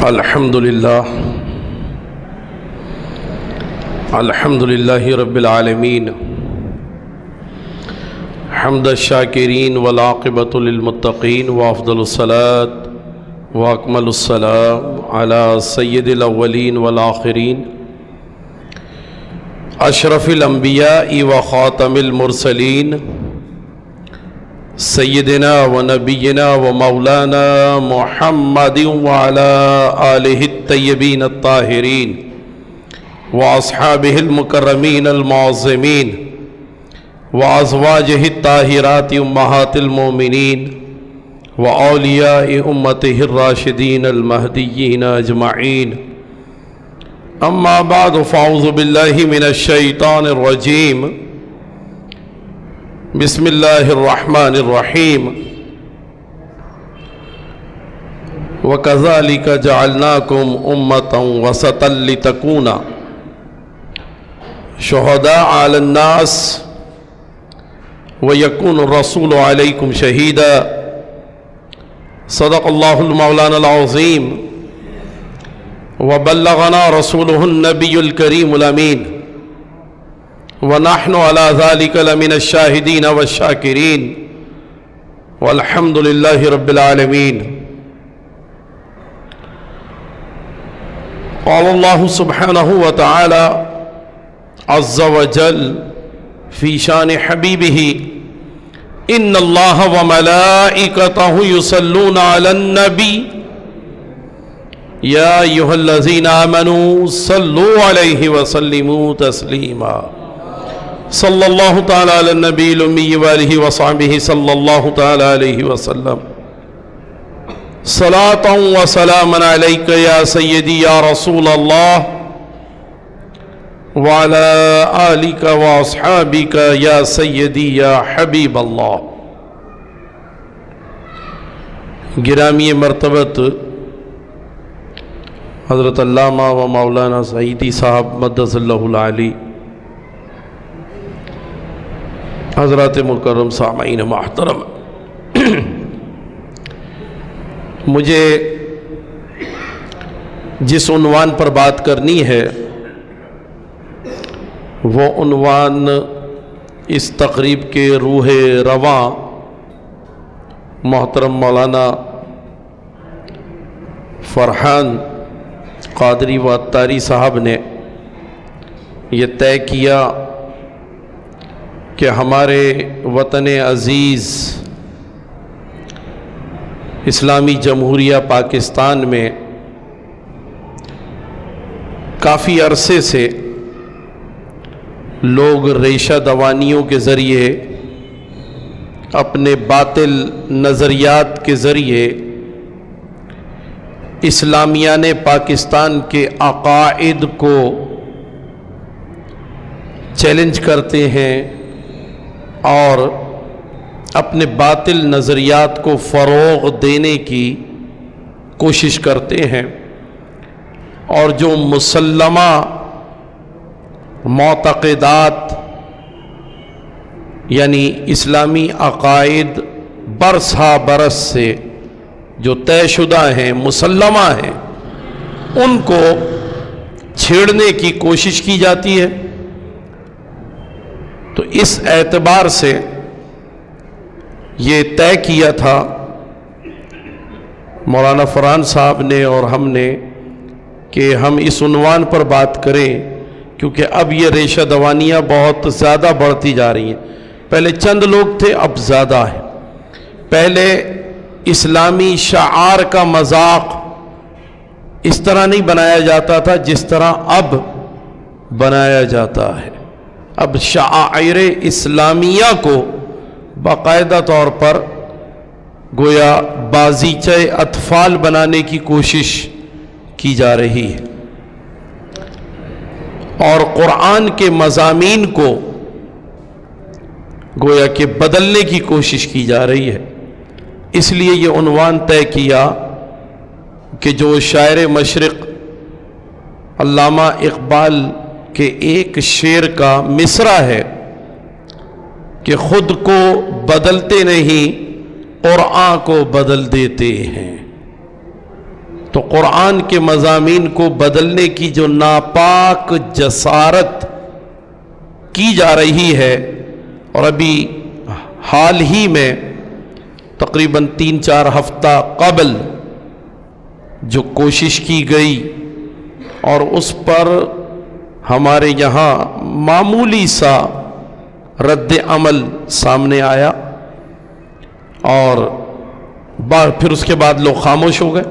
الحمد لله رب العالمين حمد الشاكرين والعاقبة للمتقين وأفضل الصلاة وأكمل السلام على سيد الأولين والآخرين أشرف الأنبياء وخاتم المرسلين سيدنا ونبينا ومولانا محمد وعلى آله الطيبين الطاهرين وأصحابه المكرمين المعظمين وأزواجه الطاهرات أمهات المؤمنين وأولياء أمته الراشدين المهديين أجمعين. أما بعد فأعوذ بالله من الشيطان الرجيم. بسم الله الرحمن الرحيم. وكذلك جعلناكم أمة وسطا لتكونوا شهداء على الناس ويكون الرسول عليكم شهيدا. صدق الله المولانا العظيم وبلغنا رسوله النبي الكريم الأمين ونحن على ذلك لمن الشاهدين والشاكرين والحمد لله رب العالمين. قال الله سبحانه وتعالى عز وجل في شان حبيبه إن الله وملائكته يصلون على النبي يا أيها الذين آمنوا صلوا عليه وسلموا تسليما. صلى الله تعالى على النبي الأمي وآله وصحبه صلى الله تعالى عليه وسلم. صلاة وسلاما عليك يا سيدي يا رسول الله وعلى آلك وأصحابك يا سيدي يا حبيب الله. گرامی مرتبت حضرت علامہ و مولانا سعیدی صاحب مدث اللہ العالی، حضرات مکرم سامعین محترم، مجھے جس عنوان پر بات کرنی ہے وہ عنوان اس تقریب کے روح رواں محترم مولانا فرحان قادری و عطاری صاحب نے یہ طے کیا کہ ہمارے وطن عزیز اسلامی جمہوریہ پاکستان میں کافی عرصے سے لوگ ریشہ دوانیوں کے ذریعے اپنے باطل نظریات کے ذریعے اسلامیان پاکستان کے عقائد کو چیلنج کرتے ہیں اور اپنے باطل نظریات کو فروغ دینے کی کوشش کرتے ہیں، اور جو مسلمہ معتقدات یعنی اسلامی عقائد برسا برس سے جو طے شدہ ہیں، مسلمہ ہیں، ان کو چھیڑنے کی کوشش کی جاتی ہے. تو اس اعتبار سے یہ طے کیا تھا مولانا فرحان صاحب نے اور ہم نے کہ ہم اس عنوان پر بات کریں، کیونکہ اب یہ ریشہ دوانیاں بہت زیادہ بڑھتی جا رہی ہیں. پہلے چند لوگ تھے، اب زیادہ ہے. پہلے اسلامی شعار کا مذاق اس طرح نہیں بنایا جاتا تھا جس طرح اب بنایا جاتا ہے. اب شعائر اسلامیہ کو باقاعدہ طور پر گویا بازیچہ اطفال بنانے کی کوشش کی جا رہی ہے، اور قرآن کے مضامین کو گویا کہ بدلنے کی کوشش کی جا رہی ہے. اس لیے یہ عنوان طے کیا کہ جو شاعر مشرق علامہ اقبال کے ایک شعر کا مصرع ہے کہ خود کو بدلتے نہیں قرآن کو بدل دیتے ہیں. تو قرآن کے مضامین کو بدلنے کی جو ناپاک جسارت کی جا رہی ہے، اور ابھی حال ہی میں تقریباً 3-4 ہفتہ قبل جو کوشش کی گئی اور اس پر ہمارے یہاں معمولی سا رد عمل سامنے آیا، اور پھر اس کے بعد لوگ خاموش ہو گئے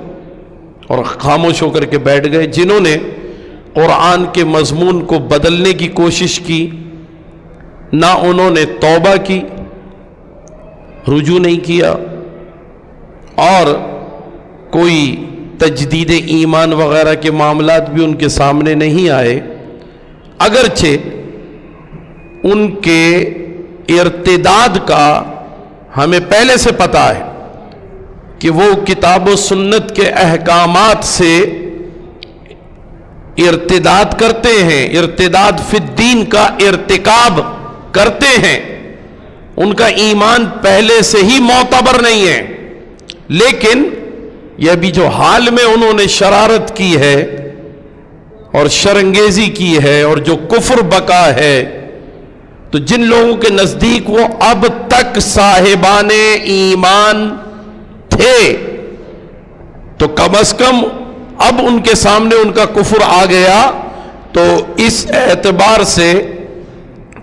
اور خاموش ہو کر کے بیٹھ گئے۔ جنہوں نے قرآن کے مضمون کو بدلنے کی کوشش کی، نہ انہوں نے توبہ کی، رجوع نہیں کیا، اور کوئی تجدید ایمان وغیرہ کے معاملات بھی ان کے سامنے نہیں آئے، اگرچہ ان کے ارتداد کا ہمیں پہلے سے پتہ ہے کہ وہ کتاب و سنت کے احکامات سے ارتداد کرتے ہیں، ارتداد فی الدین کا ارتکاب کرتے ہیں، ان کا ایمان پہلے سے ہی معتبر نہیں ہے، لیکن یہ بھی جو حال میں انہوں نے شرارت کی ہے اور شرانگیزی کی ہے اور جو کفر بکا ہے، تو جن لوگوں کے نزدیک وہ اب تک صاحبان ایمان تھے، تو کم از کم اب ان کے سامنے ان کا کفر آ گیا، تو اس اعتبار سے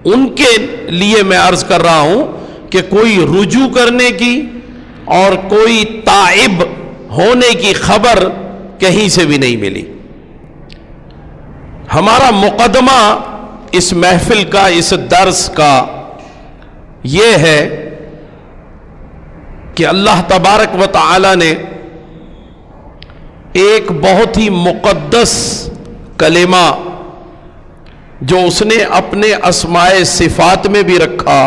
ان کے لیے میں عرض کر رہا ہوں کہ کوئی رجوع کرنے کی اور کوئی تائب ہونے کی خبر کہیں سے بھی نہیں ملی۔ ہمارا مقدمہ اس محفل کا، اس درس کا یہ ہے کہ اللہ تبارک و تعالی نے ایک بہت ہی مقدس کلمہ جو اس نے اپنے اسماء صفات میں بھی رکھا،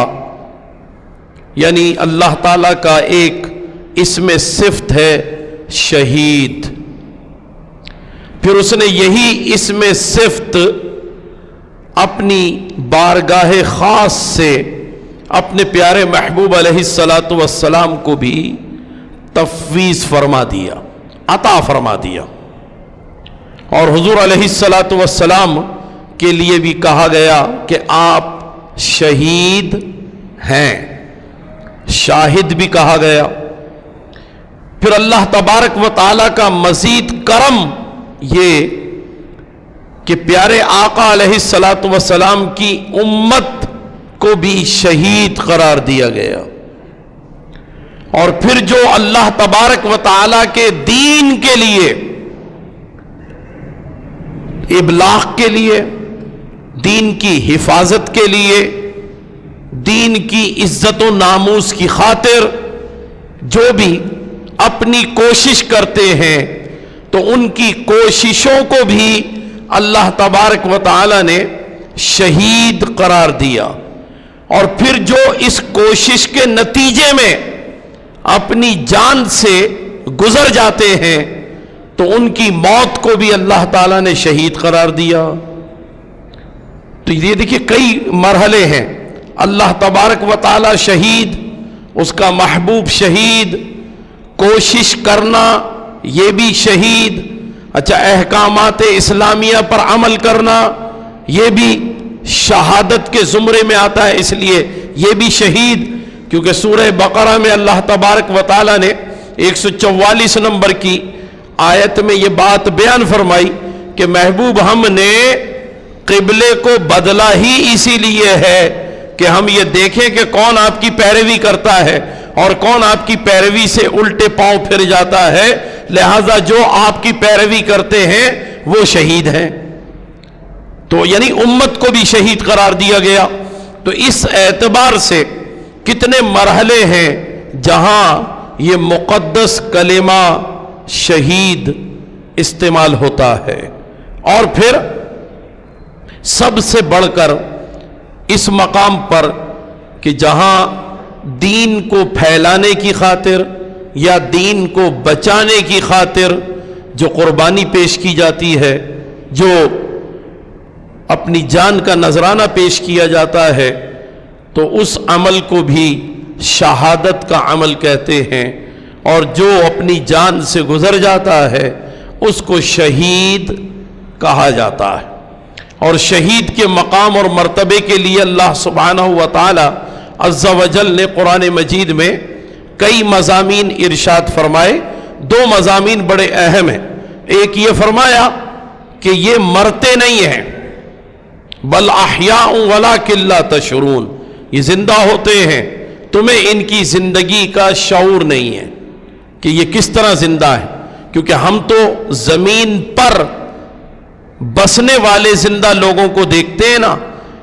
یعنی اللہ تعالیٰ کا ایک اسم صفت ہے شہید، پھر اس نے یہی اسم صفت اپنی بارگاہ خاص سے اپنے پیارے محبوب علیہ السلام کو بھی تفویض فرما دیا، عطا فرما دیا، اور حضور علیہ السلام کے لیے بھی کہا گیا کہ آپ شہید ہیں، شاہد بھی کہا گیا۔ پھر اللہ تبارک و تعالیٰ کا مزید کرم یہ کہ پیارے آقا علیہ السلام کی امت کو بھی شہید قرار دیا گیا، اور پھر جو اللہ تبارک و تعالیٰ کے دین کے لیے، ابلاغ کے لیے، دین کی حفاظت کے لیے، دین کی عزت و ناموس کی خاطر جو بھی اپنی کوشش کرتے ہیں، تو ان کی کوششوں کو بھی اللہ تبارک و تعالی نے شہید قرار دیا، اور پھر جو اس کوشش کے نتیجے میں اپنی جان سے گزر جاتے ہیں، تو ان کی موت کو بھی اللہ تعالیٰ نے شہید قرار دیا۔ تو یہ دیکھیے کئی مرحلے ہیں، اللہ تبارک و تعالیٰ شہید، اس کا محبوب شہید، کوشش کرنا یہ بھی شہید، اچھا احکامات اسلامیہ پر عمل کرنا یہ بھی شہادت کے زمرے میں آتا ہے، اس لیے یہ بھی شہید، کیونکہ سورہ بقرہ میں اللہ تبارک و تعالیٰ نے 144 نمبر کی آیت میں یہ بات بیان فرمائی کہ محبوب ہم نے قبلے کو بدلا ہی اسی لیے ہے کہ ہم یہ دیکھیں کہ کون آپ کی پیروی کرتا ہے اور کون آپ کی پیروی سے الٹے پاؤں پھر جاتا ہے، لہذا جو آپ کی پیروی کرتے ہیں وہ شہید ہیں۔ تو یعنی امت کو بھی شہید قرار دیا گیا۔ تو اس اعتبار سے کتنے مرحلے ہیں جہاں یہ مقدس کلمہ شہید استعمال ہوتا ہے، اور پھر سب سے بڑھ کر اس مقام پر کہ جہاں دین کو پھیلانے کی خاطر یا دین کو بچانے کی خاطر جو قربانی پیش کی جاتی ہے، جو اپنی جان کا نذرانہ پیش کیا جاتا ہے، تو اس عمل کو بھی شہادت کا عمل کہتے ہیں، اور جو اپنی جان سے گزر جاتا ہے اس کو شہید کہا جاتا ہے۔ اور شہید کے مقام اور مرتبے کے لیے اللہ سبحانہ و تعالی عز و جل نے قرآن مجید میں کئی مضامین ارشاد فرمائے۔ دو مضامین بڑے اہم ہیں۔ ایک یہ فرمایا کہ یہ مرتے نہیں ہیں، بل احیاء ولکن لا تشعرون، یہ زندہ ہوتے ہیں، تمہیں ان کی زندگی کا شعور نہیں ہے کہ یہ کس طرح زندہ ہے، کیونکہ ہم تو زمین پر بسنے والے زندہ لوگوں کو دیکھتے ہیں نا،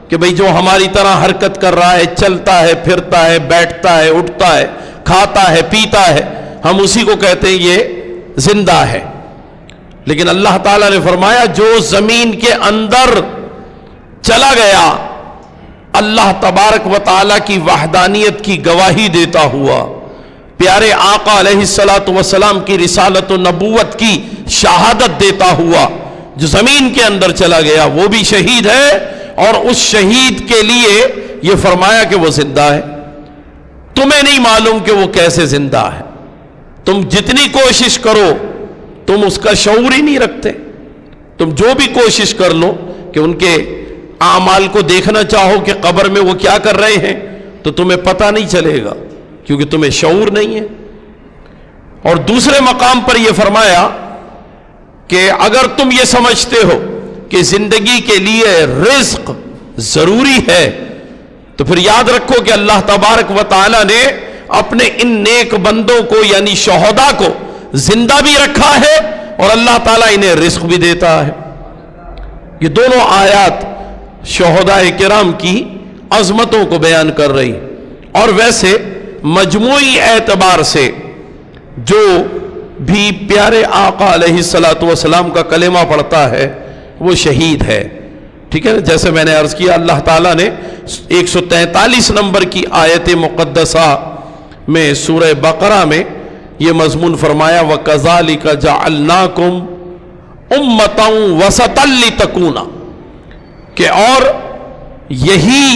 کہ بھئی جو ہماری طرح حرکت کر رہا ہے، چلتا ہے، پھرتا ہے، بیٹھتا ہے، اٹھتا ہے، کھاتا ہے، پیتا ہے، ہم اسی کو کہتے ہیں یہ زندہ ہے۔ لیکن اللہ تعالیٰ نے فرمایا جو زمین کے اندر چلا گیا، اللہ تبارک و تعالیٰ کی وحدانیت کی گواہی دیتا ہوا، پیارے آقا علیہ السلام کی رسالت و نبوت کی شہادت دیتا ہوا، جو زمین کے اندر چلا گیا وہ بھی شہید ہے، اور اس شہید کے لیے یہ فرمایا کہ وہ زندہ ہے۔ تمہیں نہیں معلوم کہ وہ کیسے زندہ ہے، تم جتنی کوشش کرو تم اس کا شعور ہی نہیں رکھتے۔ تم جو بھی کوشش کر لو کہ ان کے اعمال کو دیکھنا چاہو کہ قبر میں وہ کیا کر رہے ہیں، تو تمہیں پتہ نہیں چلے گا، کیونکہ تمہیں شعور نہیں ہے۔ اور دوسرے مقام پر یہ فرمایا کہ اگر تم یہ سمجھتے ہو کہ زندگی کے لیے رزق ضروری ہے، تو پھر یاد رکھو کہ اللہ تبارک و تعالی نے اپنے ان نیک بندوں کو یعنی شہداء کو زندہ بھی رکھا ہے، اور اللہ تعالیٰ انہیں رزق بھی دیتا ہے۔ یہ دونوں آیات شہداء کرام کی عظمتوں کو بیان کر رہی، اور ویسے مجموعی اعتبار سے جو بھی پیارے آقا علیہ السلام کا کلمہ پڑھتا ہے وہ شہید ہے، ٹھیک ہے۔ جیسے میں نے عرض کیا، اللہ تعالیٰ نے 143 نمبر کی آیت مقدسہ میں سورہ بقرہ میں یہ مضمون فرمایا، وَكَذَلِكَ جَعَلْنَاكُمْ أُمَّةً وَسَطًا لِتَكُونَ، کہ اور یہی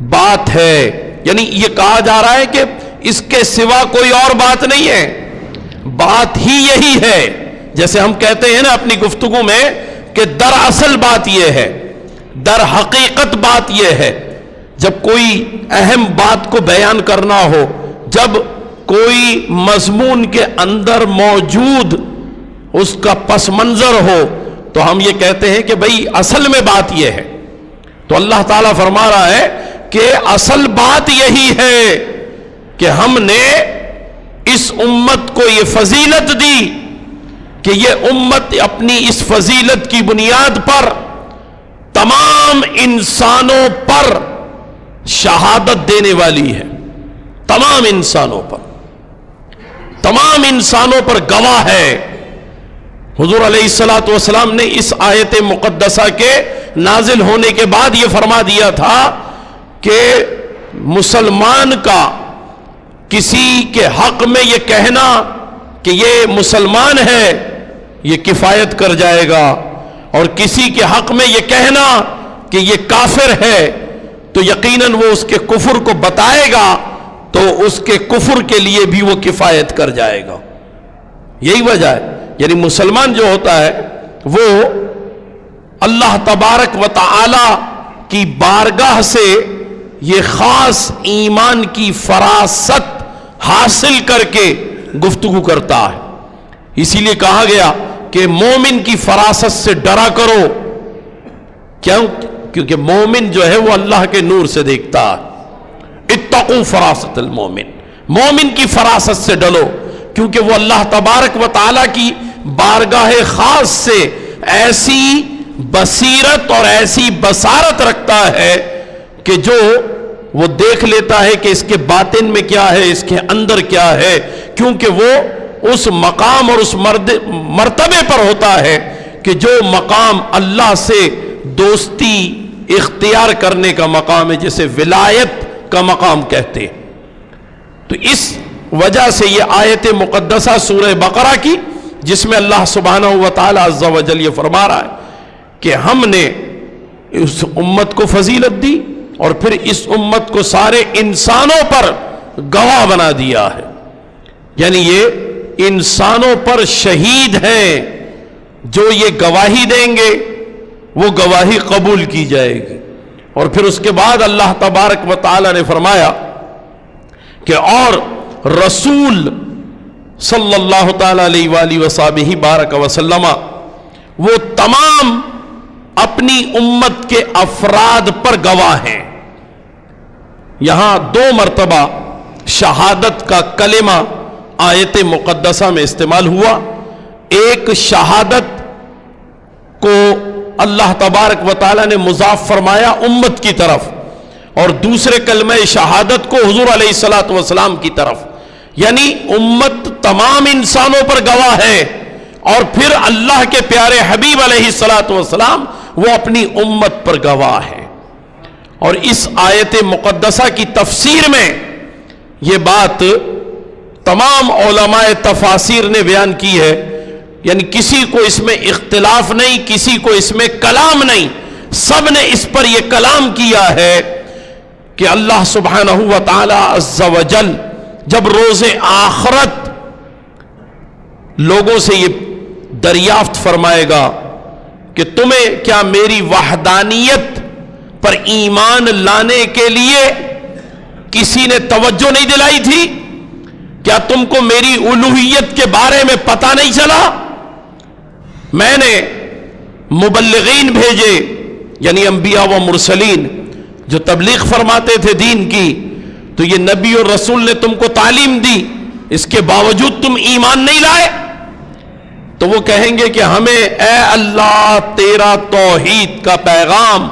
بات ہے، یعنی یہ کہا جا رہا ہے کہ اس کے سوا کوئی اور بات نہیں ہے، بات ہی یہی ہے۔ جیسے ہم کہتے ہیں نا اپنی گفتگو میں کہ دراصل بات یہ ہے، در حقیقت بات یہ ہے، جب کوئی اہم بات کو بیان کرنا ہو، جب کوئی مضمون کے اندر موجود اس کا پس منظر ہو، تو ہم یہ کہتے ہیں کہ بھئی اصل میں بات یہ ہے۔ تو اللہ تعالیٰ فرما رہا ہے کہ اصل بات یہی ہے کہ ہم نے اس امت کو یہ فضیلت دی کہ یہ امت اپنی اس فضیلت کی بنیاد پر تمام انسانوں پر شہادت دینے والی ہے، تمام انسانوں پر، تمام انسانوں پر گواہ ہے۔ حضور علیہ السلام نے اس آیت مقدسہ کے نازل ہونے کے بعد یہ فرما دیا تھا کہ مسلمان کا کسی کے حق میں یہ کہنا کہ یہ مسلمان ہے یہ کفایت کر جائے گا، اور کسی کے حق میں یہ کہنا کہ یہ کافر ہے تو یقیناً وہ اس کے کفر کو بتائے گا تو اس کے کفر کے لیے بھی وہ کفایت کر جائے گا۔ یہی وجہ ہے، یعنی مسلمان جو ہوتا ہے وہ اللہ تبارک و تعالی کی بارگاہ سے یہ خاص ایمان کی فراست حاصل کر کے گفتگو کرتا ہے۔ اسی لیے کہا گیا کہ مومن کی فراست سے ڈرا کرو، کیوں؟ کیونکہ مومن جو ہے وہ اللہ کے نور سے دیکھتا ہے۔ اتقوا فراست المومن، مومن کی فراست سے ڈلو، کیونکہ وہ اللہ تبارک و تعالی کی بارگاہ خاص سے ایسی بصیرت اور ایسی بصارت رکھتا ہے کہ جو وہ دیکھ لیتا ہے کہ اس کے باطن میں کیا ہے، اس کے اندر کیا ہے، کیونکہ وہ اس مقام اور اس مرتبے پر ہوتا ہے کہ جو مقام اللہ سے دوستی اختیار کرنے کا مقام ہے، جسے ولایت کا مقام کہتے ہیں۔ تو اس وجہ سے یہ آیت مقدسہ سورہ بقرہ کی، جس میں اللہ سبحانہ و تعالی عز و جل یہ فرما رہا ہے کہ ہم نے اس امت کو فضیلت دی اور پھر اس امت کو سارے انسانوں پر گواہ بنا دیا ہے، یعنی یہ انسانوں پر شہید ہیں جو یہ گواہی دیں گے وہ گواہی قبول کی جائے گی. اور پھر اس کے بعد اللہ تبارک و تعالی نے فرمایا کہ اور رسول صلی اللہ تعالی علیہ وآلہ وصحبہ بارک وسلم وہ تمام اپنی امت کے افراد پر گواہ ہیں. یہاں 2 مرتبہ شہادت کا کلمہ آیت مقدسہ میں استعمال ہوا. ایک شہادت کو اللہ تبارک و تعالی نے مضاف فرمایا امت کی طرف، اور دوسرے کلمہ شہادت کو حضور علیہ الصلوۃ والسلام کی طرف. یعنی امت تمام انسانوں پر گواہ ہے، اور پھر اللہ کے پیارے حبیب علیہ الصلوۃ والسلام وہ اپنی امت پر گواہ ہے. اور اس آیت مقدسہ کی تفسیر میں یہ بات تمام علماء تفاسیر نے بیان کی ہے. یعنی کسی کو اس میں اختلاف نہیں، کسی کو اس میں کلام نہیں، سب نے اس پر یہ کلام کیا ہے کہ اللہ سبحانہ و تعالی عز و جل جب روز آخرت لوگوں سے یہ دریافت فرمائے گا کہ تمہیں کیا میری وحدانیت پر ایمان لانے کے لیے کسی نے توجہ نہیں دلائی تھی؟ کیا تم کو میری الوہیت کے بارے میں پتہ نہیں چلا؟ میں نے مبلغین بھیجے، یعنی انبیاء و مرسلین جو تبلیغ فرماتے تھے دین کی، تو یہ نبی اور رسول نے تم کو تعلیم دی، اس کے باوجود تم ایمان نہیں لائے؟ تو وہ کہیں گے کہ ہمیں اے اللہ تیرا توحید کا پیغام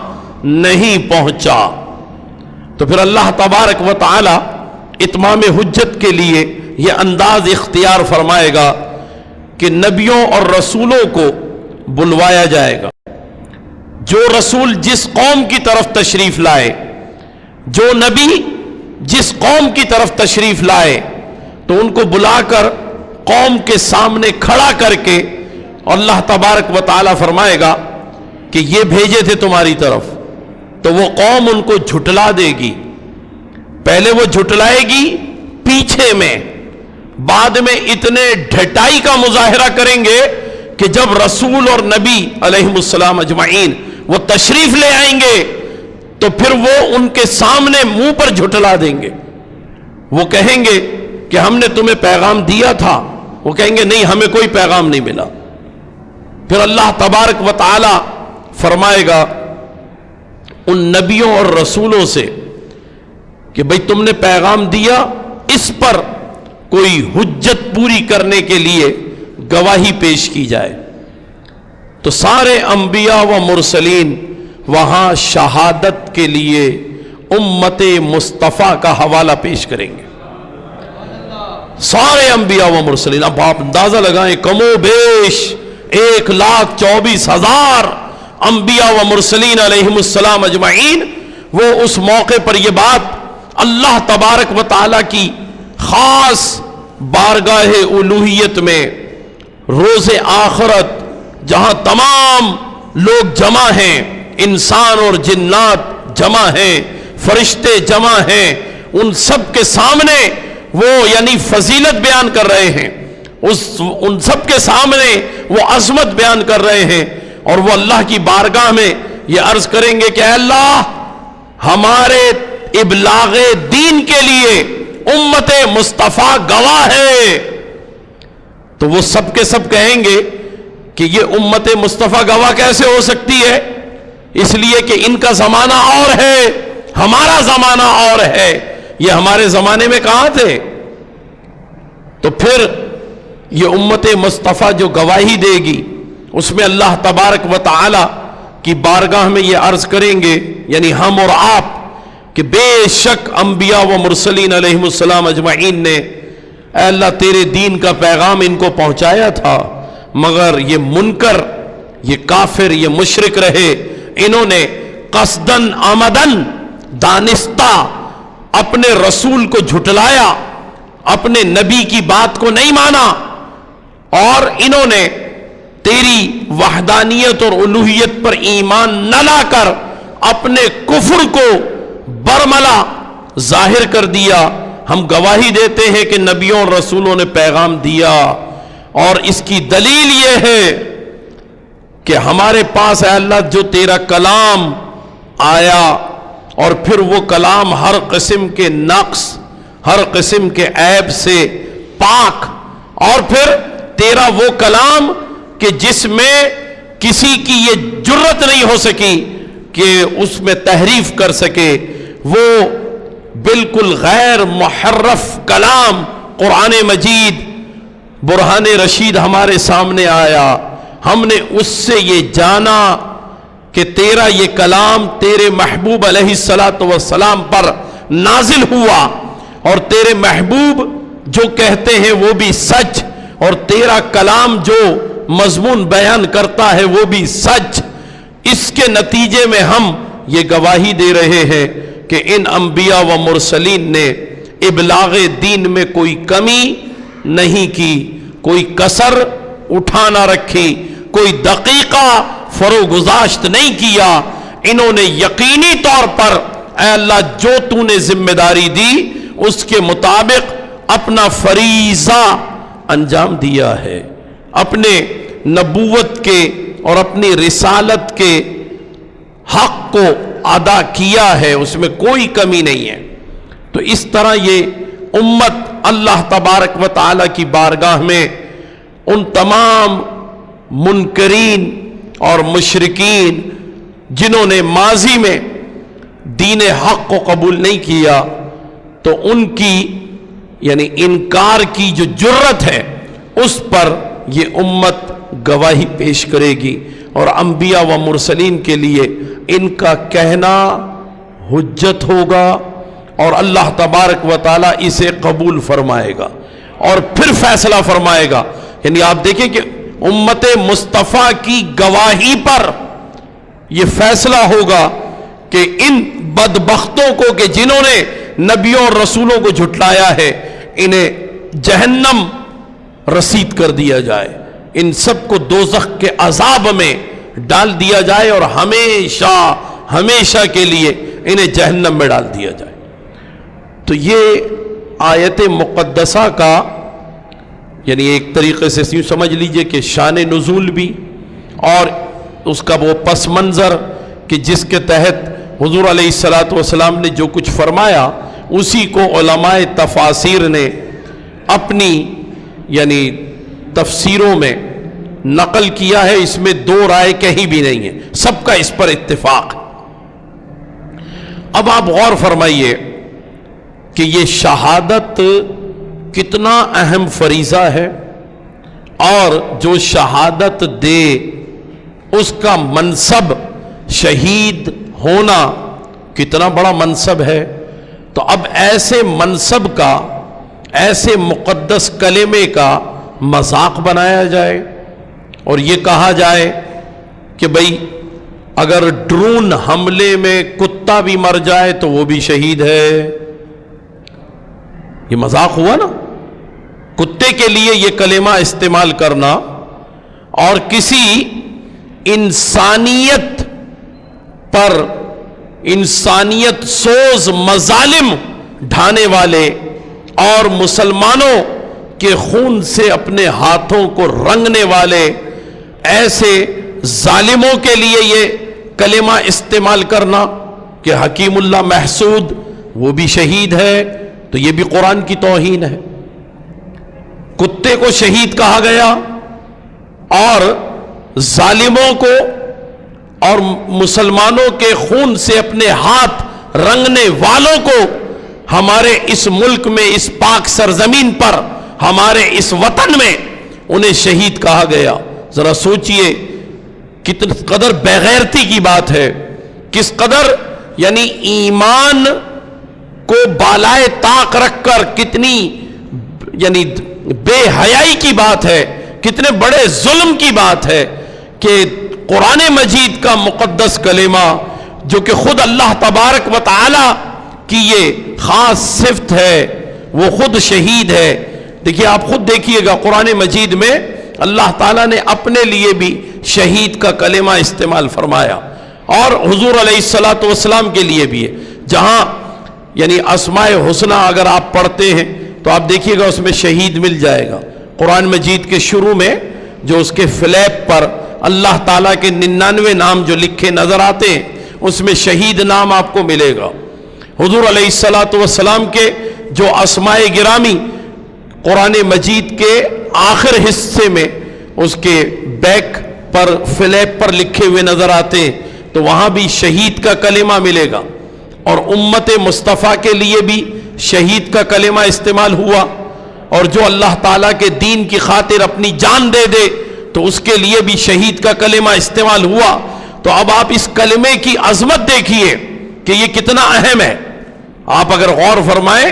نہیں پہنچا. تو پھر اللہ تبارک و تعالی اتمام حجت کے لیے یہ انداز اختیار فرمائے گا کہ نبیوں اور رسولوں کو بلوایا جائے گا. جو رسول جس قوم کی طرف تشریف لائے، جو نبی جس قوم کی طرف تشریف لائے، تو ان کو بلا کر قوم کے سامنے کھڑا کر کے اللہ تبارک و تعالی فرمائے گا کہ یہ بھیجے تھے تمہاری طرف. تو وہ قوم ان کو جھٹلا دے گی. پہلے وہ جھٹلائے گی پیچھے میں، بعد میں اتنے ڈھٹائی کا مظاہرہ کریں گے کہ جب رسول اور نبی علیہ السلام اجمعین وہ تشریف لے آئیں گے تو پھر وہ ان کے سامنے منہ پر جھٹلا دیں گے. وہ کہیں گے کہ ہم نے تمہیں پیغام دیا تھا، وہ کہیں گے نہیں ہمیں کوئی پیغام نہیں ملا. پھر اللہ تبارک و تعالی فرمائے گا ان نبیوں اور رسولوں سے کہ بھئی تم نے پیغام دیا، اس پر کوئی حجت پوری کرنے کے لیے گواہی پیش کی جائے. تو سارے انبیاء و مرسلین وہاں شہادت کے لیے امت مصطفیٰ کا حوالہ پیش کریں گے. سارے انبیاء و مرسلین، اب آپ اندازہ لگائیں، کم و بیش 1,24,000 انبیاء و مرسلین علیہم السلام اجمعین، وہ اس موقع پر یہ بات اللہ تبارک و تعالی کی خاص بارگاہ الوہیت میں روز آخرت جہاں تمام لوگ جمع ہیں، انسان اور جنات جمع ہیں، فرشتے جمع ہیں، ان سب کے سامنے وہ یعنی فضیلت بیان کر رہے ہیں، ان سب کے سامنے وہ عظمت بیان کر رہے ہیں، اور وہ اللہ کی بارگاہ میں یہ عرض کریں گے کہ اے اللہ ہمارے ابلاغ دین کے لیے امت مصطفیٰ گواہ ہے. تو وہ سب کے سب کہیں گے کہ یہ امت مصطفیٰ گواہ کیسے ہو سکتی ہے؟ اس لیے کہ ان کا زمانہ اور ہے، ہمارا زمانہ اور ہے، یہ ہمارے زمانے میں کہاں تھے؟ تو پھر یہ امت مصطفیٰ جو گواہی دے گی اس میں اللہ تبارک و تعالی کی بارگاہ میں یہ عرض کریں گے، یعنی ہم اور آپ، کہ بے شک انبیاء و مرسلین علیہم السلام اجمعین نے اے اللہ تیرے دین کا پیغام ان کو پہنچایا تھا، مگر یہ منکر، یہ کافر، یہ مشرک رہے، انہوں نے قصدن آمدن دانستہ اپنے رسول کو جھٹلایا، اپنے نبی کی بات کو نہیں مانا، اور انہوں نے تیری وحدانیت اور الوہیت پر ایمان نہ لا کر اپنے کفر کو برملا ظاہر کر دیا، ہم گواہی دیتے ہیں کہ نبیوں اور رسولوں نے پیغام دیا، اور اس کی دلیل یہ ہے کہ ہمارے پاس اے اللہ جو تیرا کلام آیا، اور پھر وہ کلام ہر قسم کے نقص، ہر قسم کے عیب سے پاک، اور پھر تیرا وہ کلام کہ جس میں کسی کی یہ جرت نہیں ہو سکی کہ اس میں تحریف کر سکے، وہ بالکل غیر محرف کلام قرآن مجید برہان رشید ہمارے سامنے آیا۔ ہم نے اس سے یہ جانا کہ تیرا یہ کلام تیرے محبوب علیہ السلام پر نازل ہوا، اور تیرے محبوب جو کہتے ہیں وہ بھی سچ، اور تیرا کلام جو مضمون بیان کرتا ہے وہ بھی سچ۔ اس کے نتیجے میں ہم یہ گواہی دے رہے ہیں کہ ان انبیاء و مرسلین نے ابلاغ دین میں کوئی کمی نہیں کی، کوئی کسر اٹھا نہ رکھی، کوئی دقیقہ فروگزاشت نہیں کیا۔ انہوں نے یقینی طور پر اے اللہ جو تو نے ذمہ داری دی اس کے مطابق اپنا فریضہ انجام دیا ہے، اپنے نبوت کے اور اپنی رسالت کے حق کو ادا کیا ہے، اس میں کوئی کمی نہیں ہے۔ تو اس طرح یہ امت اللہ تبارک و تعالی کی بارگاہ میں ان تمام منکرین اور مشرکین جنہوں نے ماضی میں دین حق کو قبول نہیں کیا، تو ان کی یعنی انکار کی جو جرت ہے اس پر یہ امت گواہی پیش کرے گی، اور انبیاء و مرسلین کے لیے ان کا کہنا حجت ہوگا، اور اللہ تبارک و تعالیٰ اسے قبول فرمائے گا اور پھر فیصلہ فرمائے گا۔ یعنی آپ دیکھیں کہ امت مصطفیٰ کی گواہی پر یہ فیصلہ ہوگا کہ ان بدبختوں کو کہ جنہوں نے نبیوں اور رسولوں کو جھٹلایا ہے انہیں جہنم رسید کر دیا جائے، ان سب کو دوزخ کے عذاب میں ڈال دیا جائے اور ہمیشہ ہمیشہ کے لیے انہیں جہنم میں ڈال دیا جائے۔ تو یہ آیت مقدسہ کا یعنی ایک طریقے سے یوں سمجھ لیجئے کہ شان نزول بھی، اور اس کا وہ پس منظر کہ جس کے تحت حضور علیہ السلام نے جو کچھ فرمایا اسی کو علماء تفاسیر نے اپنی یعنی تفسیروں میں نقل کیا ہے۔ اس میں دو رائے کہیں بھی نہیں ہے، سب کا اس پر اتفاق۔ اب آپ غور فرمائیے کہ یہ شہادت کتنا اہم فریضہ ہے، اور جو شہادت دے اس کا منصب شہید ہونا کتنا بڑا منصب ہے۔ تو اب ایسے منصب کا، ایسے مقدس کلمے کا مذاق بنایا جائے اور یہ کہا جائے کہ بھئی اگر ڈرون حملے میں کتا بھی مر جائے تو وہ بھی شہید ہے، یہ مذاق ہوا نا۔ کتے کے لیے یہ کلمہ استعمال کرنا اور کسی انسانیت پر انسانیت سوز مظالم ڈھانے والے اور مسلمانوں کے خون سے اپنے ہاتھوں کو رنگنے والے ایسے ظالموں کے لیے یہ کلمہ استعمال کرنا کہ حکیم اللہ محسود وہ بھی شہید ہے، تو یہ بھی قرآن کی توہین ہے۔ کتے کو شہید کہا گیا اور ظالموں کو اور مسلمانوں کے خون سے اپنے ہاتھ رنگنے والوں کو ہمارے اس ملک میں، اس پاک سرزمین پر، ہمارے اس وطن میں انہیں شہید کہا گیا۔ ذرا سوچئے کتنے قدر بےغیرتی کی بات ہے، کس قدر یعنی ایمان کو بالائے طاق رکھ کر کتنی یعنی بے حیائی کی بات ہے، کتنے بڑے ظلم کی بات ہے کہ قرآن مجید کا مقدس کلمہ جو کہ خود اللہ تبارک و تعالی کی یہ خاص صفت ہے، وہ خود شہید ہے۔ دیکھیے آپ خود دیکھیے گا قرآن مجید میں اللہ تعالیٰ نے اپنے لیے بھی شہید کا کلمہ استعمال فرمایا، اور حضور علیہ السلام کے لیے بھی ہے۔ جہاں یعنی اسماء حسنہ اگر آپ پڑھتے ہیں تو آپ دیکھیے گا اس میں شہید مل جائے گا. قرآن مجید کے شروع میں جو اس کے فلیپ پر اللہ تعالیٰ کے 99 نام جو لکھے نظر آتے ہیں اس میں شہید نام آپ کو ملے گا. حضور علیہ السلام کے جو اسماء گرامی قرآن مجید کے آخر حصے میں اس کے بیک پر فلیپ پر لکھے ہوئے نظر آتے ہیں تو وہاں بھی شہید کا کلمہ ملے گا. اور امت مصطفیٰ کے لیے بھی شہید کا کلمہ استعمال ہوا, اور جو اللہ تعالیٰ کے دین کی خاطر اپنی جان دے دے تو اس کے لیے بھی شہید کا کلمہ استعمال ہوا. تو اب آپ اس کلمے کی عظمت دیکھیے کہ یہ کتنا اہم ہے. آپ اگر غور فرمائیں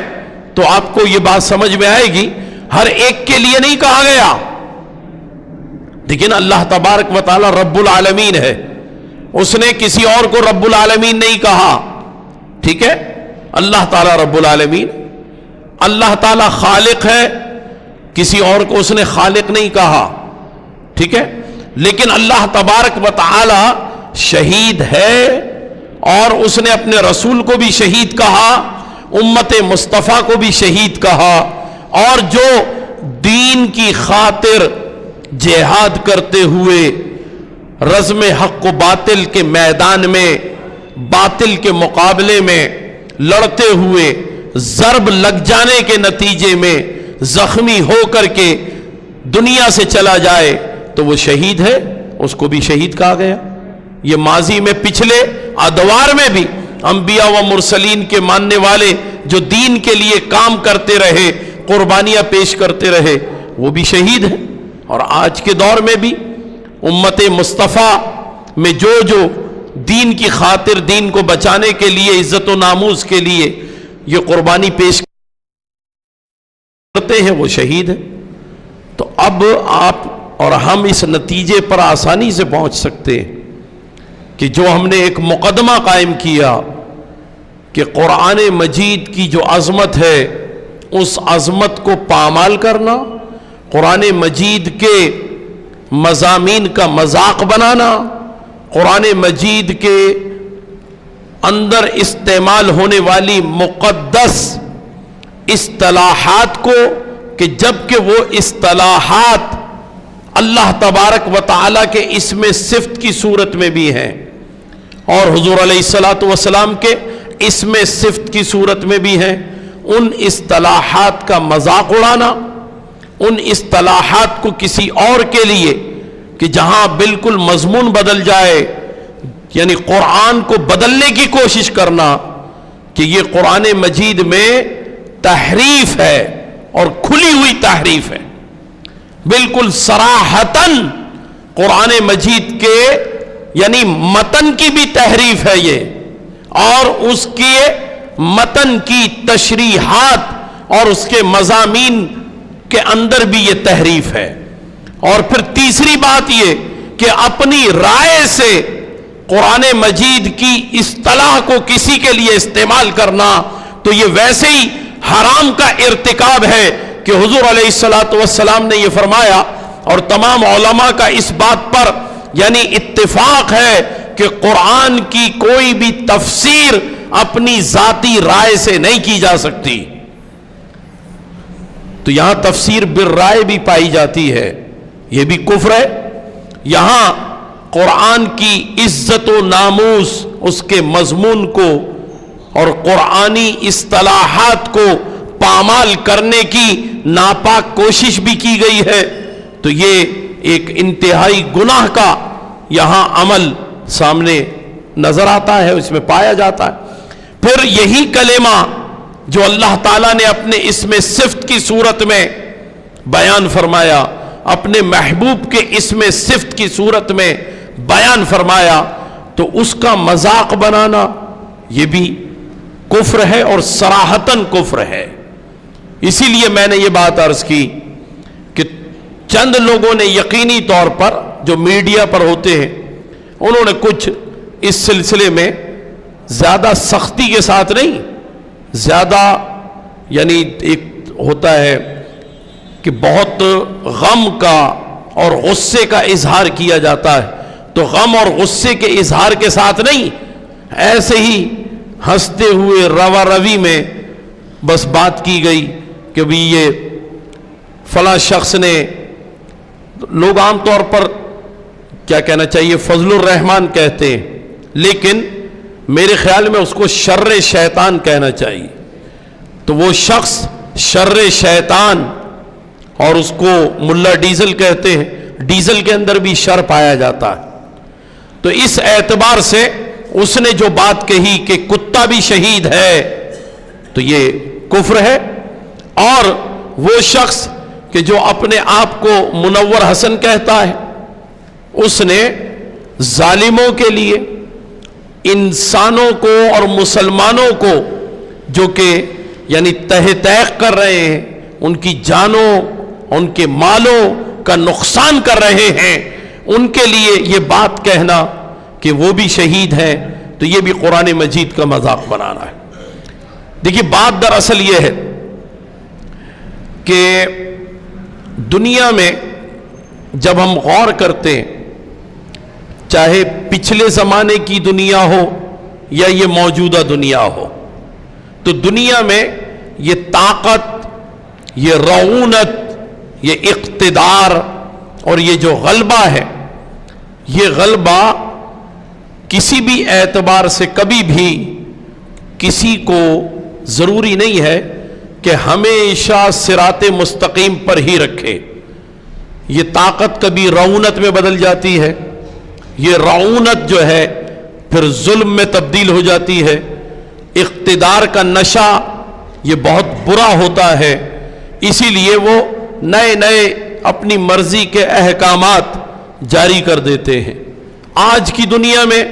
تو آپ کو یہ بات سمجھ میں آئے گی, ہر ایک کے لیے نہیں کہا گیا, لیکن اللہ تبارک و تعالی رب العالمین ہے, اس نے کسی اور کو رب العالمین نہیں کہا. ٹھیک ہے, اللہ تعالی رب العالمین, اللہ تعالی خالق ہے, کسی اور کو اس نے خالق نہیں کہا. ٹھیک ہے, لیکن اللہ تبارک و تعالی شہید ہے اور اس نے اپنے رسول کو بھی شہید کہا, امت مصطفیٰ کو بھی شہید کہا. اور جو دین کی خاطر جہاد کرتے ہوئے رزم حق و باطل کے میدان میں, باطل کے مقابلے میں لڑتے ہوئے ضرب لگ جانے کے نتیجے میں زخمی ہو کر کے دنیا سے چلا جائے تو وہ شہید ہے, اس کو بھی شہید کہا گیا. یہ ماضی میں پچھلے ادوار میں بھی انبیاء و مرسلین کے ماننے والے جو دین کے لیے کام کرتے رہے, قربانیاں پیش کرتے رہے, وہ بھی شہید ہیں. اور آج کے دور میں بھی امت مصطفیٰ میں جو دین کی خاطر, دین کو بچانے کے لیے, عزت و ناموس کے لیے یہ قربانی پیش کرتے ہیں وہ شہید ہیں. تو اب آپ اور ہم اس نتیجے پر آسانی سے پہنچ سکتے ہیں کہ جو ہم نے ایک مقدمہ قائم کیا کہ قرآن مجید کی جو عظمت ہے اس عظمت کو پامال کرنا, قرآن مجید کے مضامین کا مذاق بنانا, قرآن مجید کے اندر استعمال ہونے والی مقدس اصطلاحات کو, کہ جبکہ وہ اصطلاحات اللہ تبارک و تعالیٰ کے اسم صفت کی صورت میں بھی ہیں اور حضور علیہ السلام کے اسم صفت کی صورت میں بھی ہیں, ان اصطلاحات کا مذاق اڑانا, ان اصطلاحات کو کسی اور کے لیے کہ جہاں بالکل مضمون بدل جائے, یعنی قرآن کو بدلنے کی کوشش کرنا کہ یہ قرآن مجید میں تحریف ہے اور کھلی ہوئی تحریف ہے, بالکل صراحتاً قرآن مجید کے یعنی متن کی بھی تحریف ہے یہ, اور اس کے متن کی تشریحات اور اس کے مضامین کے اندر بھی یہ تحریف ہے. اور پھر تیسری بات یہ کہ اپنی رائے سے قرآن مجید کی اصطلاح کو کسی کے لیے استعمال کرنا تو یہ ویسے ہی حرام کا ارتکاب ہے کہ حضور علیہ السلام نے یہ فرمایا, اور تمام علماء کا اس بات پر یعنی اتفاق ہے کہ قرآن کی کوئی بھی تفسیر اپنی ذاتی رائے سے نہیں کی جا سکتی. تو یہاں تفسیر بالرائے بھی پائی جاتی ہے, یہ بھی کفر ہے. یہاں قرآن کی عزت و ناموس, اس کے مضمون کو اور قرآنی اصطلاحات کو پامال کرنے کی ناپاک کوشش بھی کی گئی ہے. تو یہ ایک انتہائی گناہ کا یہاں عمل سامنے نظر آتا ہے, اس میں پایا جاتا ہے. پھر یہی کلمہ جو اللہ تعالیٰ نے اپنے اسم صفت کی صورت میں بیان فرمایا, اپنے محبوب کے اسم صفت کی صورت میں بیان فرمایا, تو اس کا مذاق بنانا یہ بھی کفر ہے اور صراحتاً کفر ہے. اسی لیے میں نے یہ بات عرض کی کہ چند لوگوں نے یقینی طور پر جو میڈیا پر ہوتے ہیں انہوں نے کچھ اس سلسلے میں زیادہ سختی کے ساتھ نہیں, زیادہ یعنی ایک ہوتا ہے کہ بہت غم کا اور غصے کا اظہار کیا جاتا ہے, تو غم اور غصے کے اظہار کے ساتھ نہیں, ایسے ہی ہنستے ہوئے روا روی میں بس بات کی گئی کہ بھی یہ فلاں شخص نے، لوگ عام طور پر کیا کہنا چاہیے فضل الرحمن کہتے ہیں، لیکن میرے خیال میں اس کو شر شیطان کہنا چاہیے. تو وہ شخص شر شیطان، اور اس کو ملا ڈیزل کہتے ہیں، ڈیزل کے اندر بھی شر پایا جاتا ہے. تو اس اعتبار سے اس نے جو بات کہی کہ کتا بھی شہید ہے تو یہ کفر ہے. اور وہ شخص کہ جو اپنے آپ کو منور حسن کہتا ہے، اس نے ظالموں کے لیے، انسانوں کو اور مسلمانوں کو جو کہ یعنی تہ تیق کر رہے ہیں، ان کی جانوں ان کے مالوں کا نقصان کر رہے ہیں، ان کے لیے یہ بات کہنا کہ وہ بھی شہید ہیں، تو یہ بھی قرآن مجید کا مذاق بنانا ہے. دیکھیے بات دراصل یہ ہے کہ دنیا میں جب ہم غور کرتے ہیں، چاہے پچھلے زمانے کی دنیا ہو یا یہ موجودہ دنیا ہو، تو دنیا میں یہ طاقت، یہ رعونت، یہ اقتدار اور یہ جو غلبہ ہے، یہ غلبہ کسی بھی اعتبار سے کبھی بھی کسی کو ضروری نہیں ہے کہ ہمیشہ صراط مستقیم پر ہی رکھے. یہ طاقت کبھی رعونت میں بدل جاتی ہے، یہ رعونت جو ہے پھر ظلم میں تبدیل ہو جاتی ہے. اقتدار کا نشہ یہ بہت برا ہوتا ہے، اسی لیے وہ نئے نئے اپنی مرضی کے احکامات جاری کر دیتے ہیں. آج کی دنیا میں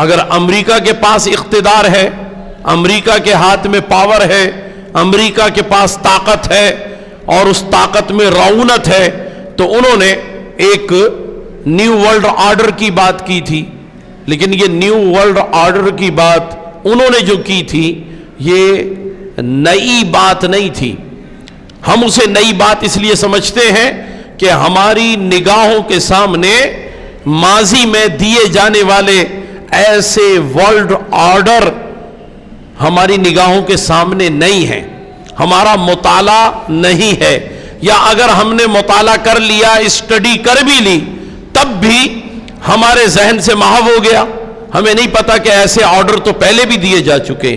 اگر امریکہ کے پاس اقتدار ہے، امریکہ کے ہاتھ میں پاور ہے، امریکہ کے پاس طاقت ہے اور اس طاقت میں رعونت ہے، تو انہوں نے ایک نیو ورلڈ آرڈر کی بات کی تھی. لیکن یہ نیو ورلڈ آرڈر کی بات انہوں نے جو کی تھی یہ نئی بات نہیں تھی. ہم اسے نئی بات اس لیے سمجھتے ہیں کہ ہماری نگاہوں کے سامنے ماضی میں دیے جانے والے ایسے ورلڈ آرڈر ہماری نگاہوں کے سامنے نہیں ہیں، ہمارا مطالعہ نہیں ہے، یا اگر ہم نے مطالعہ کر لیا، اسٹڈی کر بھی لی، تب بھی ہمارے ذہن سے محو ہو گیا. ہمیں نہیں پتا کہ ایسے آرڈر تو پہلے بھی دیے جا چکے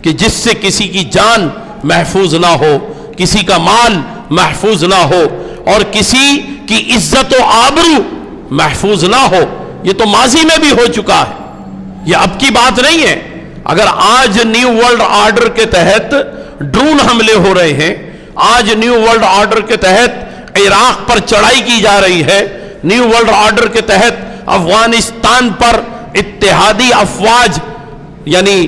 کہ جس سے کسی کی جان محفوظ نہ ہو، کسی کا مال محفوظ نہ ہو اور کسی کی عزت و آبرو محفوظ نہ ہو. یہ تو ماضی میں بھی ہو چکا ہے، یہ اب کی بات نہیں ہے. اگر آج نیو ورلڈ آرڈر کے تحت ڈرون حملے ہو رہے ہیں، آج نیو ورلڈ آرڈر کے تحت عراق پر چڑھائی کی جا رہی ہے، نیو ورلڈ آرڈر کے تحت افغانستان پر اتحادی افواج یعنی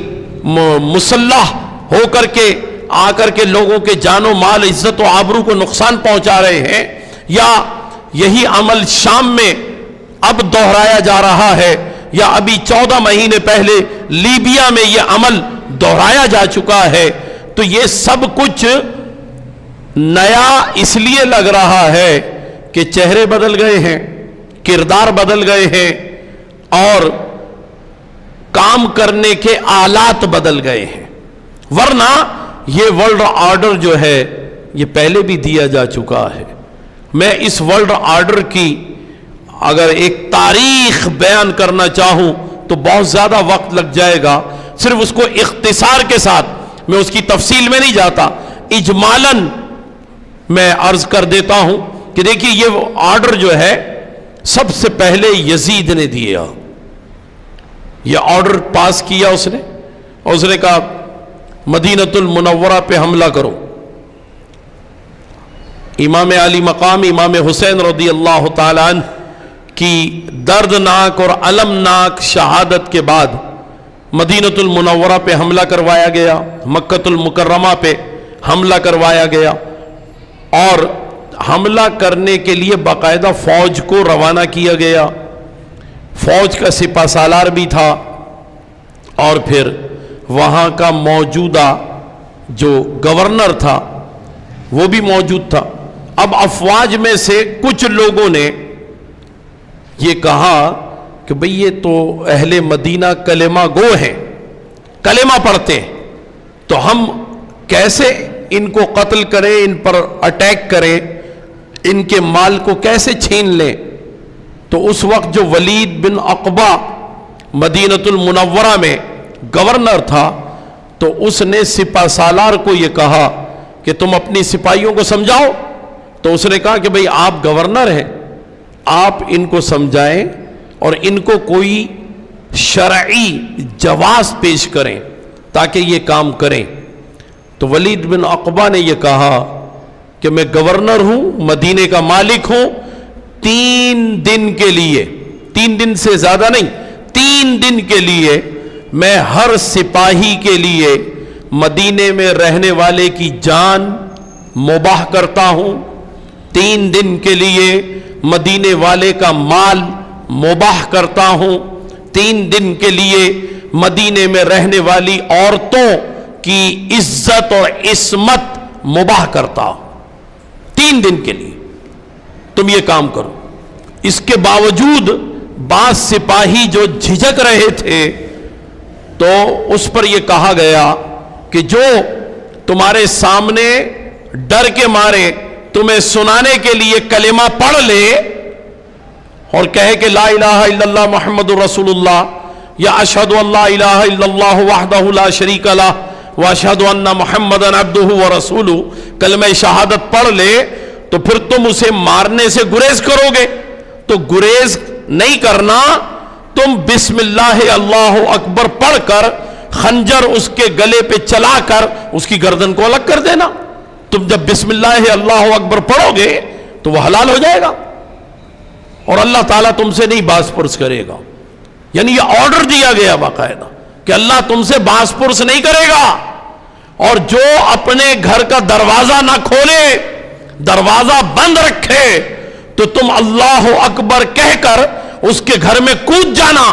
مسلح ہو کر کے آ کر کے لوگوں کے جان و مال، عزت و آبرو کو نقصان پہنچا رہے ہیں، یا یہی عمل شام میں اب دہرایا جا رہا ہے، یا ابھی 14 مہینے پہلے لیبیا میں یہ عمل دہرایا جا چکا ہے، تو یہ سب کچھ نیا اس لیے لگ رہا ہے کہ چہرے بدل گئے ہیں، کردار بدل گئے ہیں اور کام کرنے کے آلات بدل گئے ہیں. ورنہ یہ ورلڈ آرڈر جو ہے یہ پہلے بھی دیا جا چکا ہے. میں اس ورلڈ آرڈر کی اگر ایک تاریخ بیان کرنا چاہوں تو بہت زیادہ وقت لگ جائے گا. صرف اس کو اختصار کے ساتھ، میں اس کی تفصیل میں نہیں جاتا، اجمالاً میں عرض کر دیتا ہوں کہ دیکھیے یہ آرڈر جو ہے سب سے پہلے یزید نے دیا. یہ آرڈر پاس کیا اس نے، اور اس نے کہا مدینۃ المنورہ پہ حملہ کرو. امام علی مقام امام حسین رضی اللہ تعالیٰ عنہ کی دردناک اور المناک شہادت کے بعد مدینۃ المنورہ پہ حملہ کروایا گیا، مکۃ المکرمہ پہ حملہ کروایا گیا، اور حملہ کرنے کے لیے باقاعدہ فوج کو روانہ کیا گیا. فوج کا سپہ سالار بھی تھا اور پھر وہاں کا موجودہ جو گورنر تھا وہ بھی موجود تھا. اب افواج میں سے کچھ لوگوں نے یہ کہا کہ بھئی یہ تو اہل مدینہ کلمہ گو ہیں، کلمہ پڑھتے ہیں تو ہم کیسے ان کو قتل کریں، ان پر اٹیک کریں، ان کے مال کو کیسے چھین لیں؟ تو اس وقت جو ولید بن عقبہ مدینۃ المنورہ میں گورنر تھا تو اس نے سپہ سالار کو یہ کہا کہ تم اپنی سپاہیوں کو سمجھاؤ. تو اس نے کہا کہ بھئی آپ گورنر ہیں، آپ ان کو سمجھائیں اور ان کو کوئی شرعی جواز پیش کریں تاکہ یہ کام کریں. تو ولید بن عقبہ نے یہ کہا کہ میں گورنر ہوں، مدینے کا مالک ہوں، 3 دن کے لیے، 3 دن سے زیادہ نہیں، 3 دن کے لیے میں ہر سپاہی کے لیے مدینے میں رہنے والے کی جان مباح کرتا ہوں، 3 دن کے لیے مدینے والے کا مال مباح کرتا ہوں، 3 دن کے لیے مدینے میں رہنے والی عورتوں کی عزت اور عصمت مباح کرتا ہوں. 3 دن کے لیے تم یہ کام کرو. اس کے باوجود بعض سپاہی جو جھجک رہے تھے تو اس پر یہ کہا گیا کہ جو تمہارے سامنے ڈر کے مارے تمہیں سنانے کے لیے کلمہ پڑھ لے اور کہے کہ لا الہ الا اللہ محمد رسول اللہ یا اشہد ان لا الہ الا اللہ وحدہ لا شریک لہ واشہد ان محمدا عبدہ ورسولہ، کلمہ شہادت پڑھ لے تو پھر تم اسے مارنے سے گریز کرو گے. تو گریز نہیں کرنا، تم بسم اللہ اللہ اکبر پڑھ کر خنجر اس کے گلے پہ چلا کر اس کی گردن کو الگ کر دینا. تم جب بسم اللہ اللہ اکبر پڑھو گے تو وہ حلال ہو جائے گا اور اللہ تعالیٰ تم سے نہیں باز پرس کرے گا. یعنی یہ آرڈر دیا گیا باقاعدہ کہ اللہ تم سے باز پرس نہیں کرے گا. اور جو اپنے گھر کا دروازہ نہ کھولے، دروازہ بند رکھے، تو تم اللہ اکبر کہہ کر اس کے گھر میں کود جانا،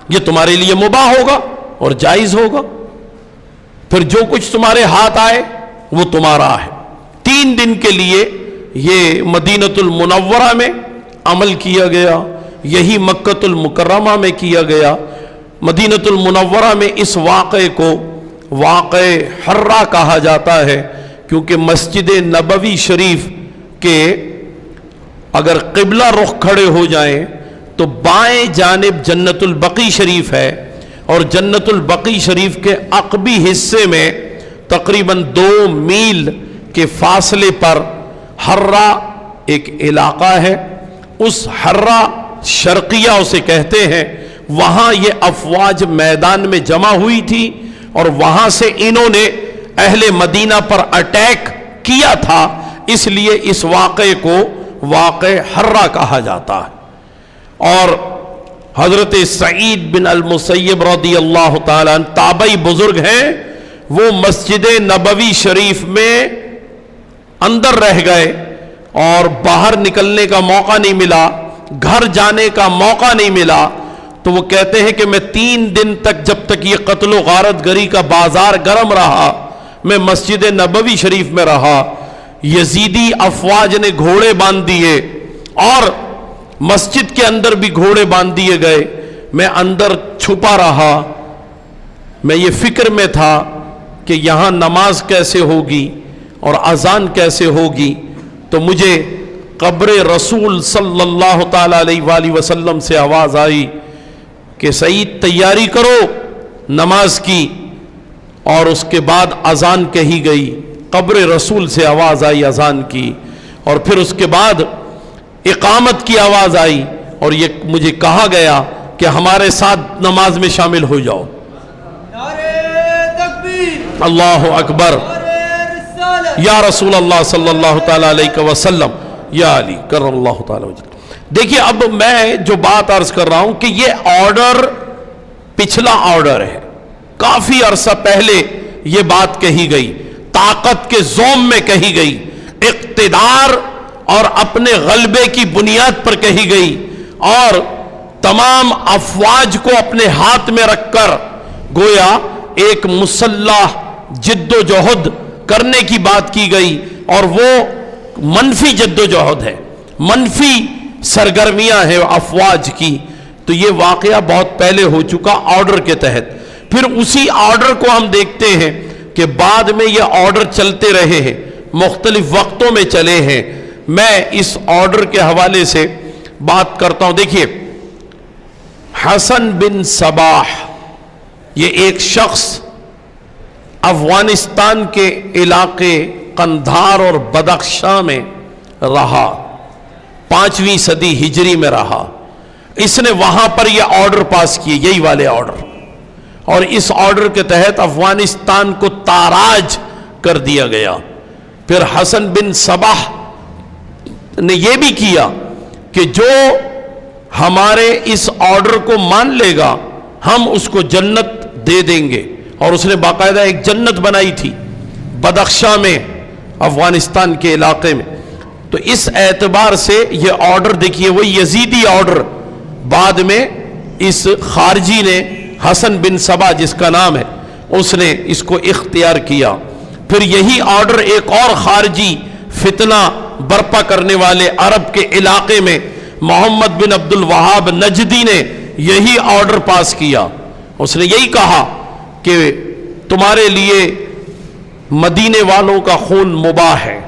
یہ تمہارے لیے مباح ہوگا اور جائز ہوگا. پھر جو کچھ تمہارے ہاتھ آئے وہ تمہارا ہے. 3 دن کے لیے یہ مدینۃ المنورہ میں عمل کیا گیا، یہی مکۃ المکرمہ میں کیا گیا. مدینۃ المنورہ میں اس واقعے کو واقع حرہ کہا جاتا ہے کیونکہ مسجد نبوی شریف کے اگر قبلہ رخ کھڑے ہو جائیں تو بائیں جانب جنت البقیع شریف ہے اور جنت البقیع شریف کے عقبی حصے میں تقریباً 2 میل کے فاصلے پر حرہ ایک علاقہ ہے. اس حرہ شرقیہ اسے کہتے ہیں. وہاں یہ افواج میدان میں جمع ہوئی تھی اور وہاں سے انہوں نے اہل مدینہ پر اٹیک کیا تھا، اس لیے اس واقعے کو واقع حرہ کہا جاتا ہے. اور حضرت سعید بن المسیب رضی اللہ تعالیٰ عنہ تابعی بزرگ ہیں، وہ مسجد نبوی شریف میں اندر رہ گئے اور باہر نکلنے کا موقع نہیں ملا، گھر جانے کا موقع نہیں ملا. تو وہ کہتے ہیں کہ میں 3 دن تک جب تک یہ قتل و غارت گری کا بازار گرم رہا میں مسجد نبوی شریف میں رہا. یزیدی افواج نے گھوڑے باندھ دیے اور مسجد کے اندر بھی گھوڑے باندھ دیے گئے. میں اندر چھپا رہا، میں یہ فکر میں تھا کہ یہاں نماز کیسے ہوگی اور اذان کیسے ہوگی. تو مجھے قبر رسول صلی اللہ تعالیٰ علیہ وآلہ وسلم سے آواز آئی کہ سعید تیاری کرو نماز کی، اور اس کے بعد اذان کہی گئی. قبر رسول سے آواز آئی اذان کی، اور پھر اس کے بعد اقامت کی آواز آئی اور یہ مجھے کہا گیا کہ ہمارے ساتھ نماز میں شامل ہو جاؤ. اللہ اکبر، یا رسول اللہ صلی اللہ تعالیٰ علیہ وسلم، یا علی کرم اللہ تعالیٰ وجہ. دیکھیے اب میں جو بات عرض کر رہا ہوں کہ یہ آرڈر پچھلا آرڈر ہے، کافی عرصہ پہلے یہ بات کہی گئی، طاقت کے زوم میں کہی گئی، اقتدار اور اپنے غلبے کی بنیاد پر کہی گئی، اور تمام افواج کو اپنے ہاتھ میں رکھ کر گویا ایک مسلح جد و جہد کرنے کی بات کی گئی. اور وہ منفی جد و جہد ہے، منفی سرگرمیاں ہیں افواج کی. تو یہ واقعہ بہت پہلے ہو چکا آرڈر کے تحت. پھر اسی آرڈر کو ہم دیکھتے ہیں کہ بعد میں یہ آرڈر چلتے رہے ہیں، مختلف وقتوں میں چلے ہیں۔ میں اس آرڈر کے حوالے سے بات کرتا ہوں۔ دیکھیے، حسن بن صباح یہ ایک شخص افغانستان کے علاقے قندھار اور بدخشاں میں رہا، 5ویں صدی ہجری میں رہا۔ اس نے وہاں پر یہ آرڈر پاس کیے، یہی والے آرڈر، اور اس آرڈر کے تحت افغانستان کو تاراج کر دیا گیا۔ پھر حسن بن صباح نے یہ بھی کیا کہ جو ہمارے اس آرڈر کو مان لے گا ہم اس کو جنت دے دیں گے، اور اس نے باقاعدہ ایک جنت بنائی تھی بدخشاں میں، افغانستان کے علاقے میں۔ تو اس اعتبار سے یہ آرڈر دیکھیے، وہ یزیدی آرڈر بعد میں اس خارجی نے، حسن بن صباح جس کا نام ہے، اس نے اس کو اختیار کیا۔ پھر یہی آرڈر ایک اور خارجی فتنہ برپا کرنے والے عرب کے علاقے میں محمد بن عبد الوہاب نجدی نے یہی آرڈر پاس کیا۔ اس نے یہی کہا کہ تمہارے لیے مدینے والوں کا خون مباح ہے،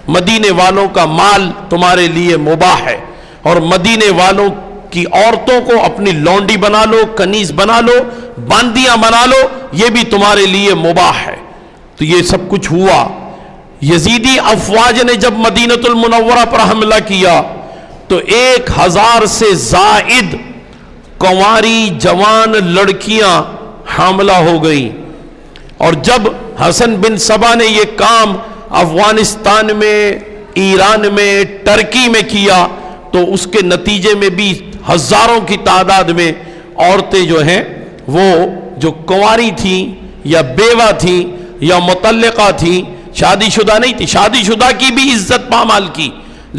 مدینے والوں کا مال تمہارے لیے مباح ہے، اور مدینے والوں کی عورتوں کو اپنی لونڈی بنا لو، کنیز بنا لو، باندیاں بنا لو، یہ بھی تمہارے لیے مباح ہے۔ تو یہ سب کچھ ہوا۔ یزیدی افواج نے جب مدینہ المنورہ پر حملہ کیا تو 1000 سے زائد کنواری جوان لڑکیاں حاملہ ہو گئیں، اور جب حسن بن صباح نے یہ کام افغانستان میں، ایران میں، ٹرکی میں کیا تو اس کے نتیجے میں بھی ہزاروں کی تعداد میں عورتیں جو ہیں وہ جو کنواری تھیں یا بیوہ تھیں یا مطلقہ تھیں، شادی شدہ نہیں تھی، شادی شدہ کی بھی عزت پامال کی،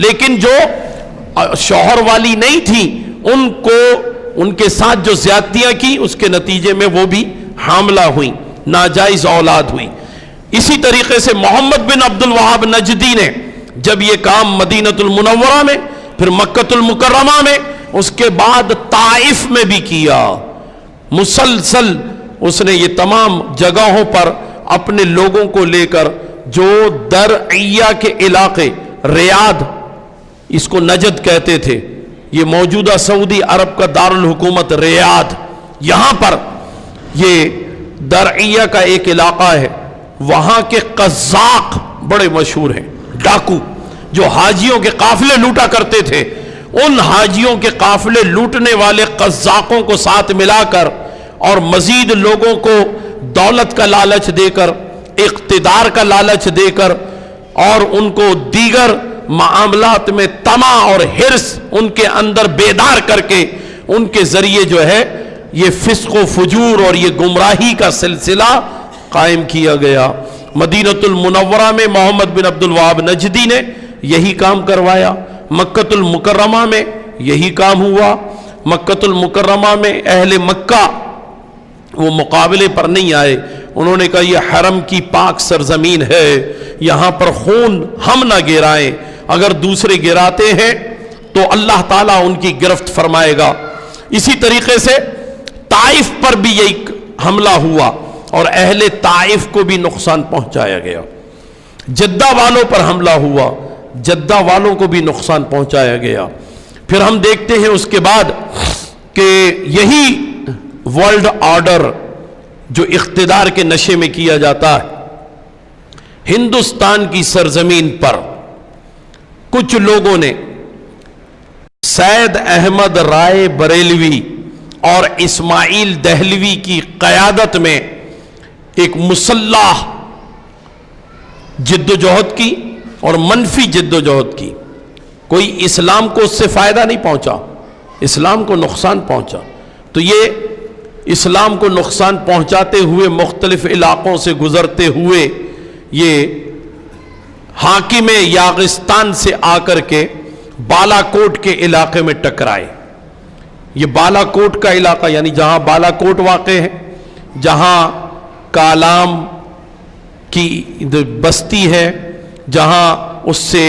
لیکن جو شوہر والی نہیں تھی ان کو، ان کے ساتھ جو زیادتیاں کی اس کے نتیجے میں وہ بھی حاملہ ہوئیں، ناجائز اولاد ہوئی۔ اسی طریقے سے محمد بن عبد الوہاب نجدی نے جب یہ کام مدینہ المنورہ میں، پھر مکہ المکرمہ میں، اس کے بعد طائف میں بھی کیا، مسلسل اس نے یہ تمام جگہوں پر اپنے لوگوں کو لے کر، جو درعیہ کے علاقے، ریاض اس کو نجد کہتے تھے، یہ موجودہ سعودی عرب کا دارالحکومت ریاض، یہاں پر یہ درعیہ کا ایک علاقہ ہے، وہاں کے قزاق بڑے مشہور ہیں، ڈاکو جو حاجیوں کے قافلے لوٹا کرتے تھے، ان حاجیوں کے قافلے لوٹنے والے قزاقوں کو ساتھ ملا کر اور مزید لوگوں کو دولت کا لالچ دے کر، اقتدار کا لالچ دے کر، اور ان کو دیگر معاملات میں طمع اور حرص ان کے اندر بیدار کر کے ان کے ذریعے جو ہے یہ فسق و فجور اور یہ گمراہی کا سلسلہ قائم کیا گیا۔ مدینہ المنورہ میں محمد بن عبد الوہاب نجدی نے یہی کام کروایا، مکہ المکرمہ میں یہی کام ہوا۔ مکہ المکرمہ میں اہل مکہ وہ مقابلے پر نہیں آئے، انہوں نے کہا یہ حرم کی پاک سرزمین ہے، یہاں پر خون ہم نہ گرائیں، اگر دوسرے گراتے ہیں تو اللہ تعالیٰ ان کی گرفت فرمائے گا۔ اسی طریقے سے طائف پر بھی یہی حملہ ہوا اور اہل طائف کو بھی نقصان پہنچایا گیا۔ جدہ والوں پر حملہ ہوا، جدہ والوں کو بھی نقصان پہنچایا گیا۔ پھر ہم دیکھتے ہیں اس کے بعد کہ یہی ورلڈ آرڈر جو اقتدار کے نشے میں کیا جاتا ہے، ہندوستان کی سرزمین پر کچھ لوگوں نے سید احمد رائے بریلوی اور اسماعیل دہلوی کی قیادت میں ایک مسلح جد و جہد کی اور منفی جد و جہد کی۔ کوئی اسلام کو اس سے فائدہ نہیں پہنچا، اسلام کو نقصان پہنچا، تو یہ اسلام کو نقصان پہنچاتے ہوئے مختلف علاقوں سے گزرتے ہوئے یہ حاکم یاغستان سے آ کر کے بالا کوٹ کے علاقے میں ٹکرائے۔ یہ بالا کوٹ کا علاقہ یعنی جہاں بالا کوٹ واقع ہے، جہاں کالام کی بستی ہے، جہاں اس سے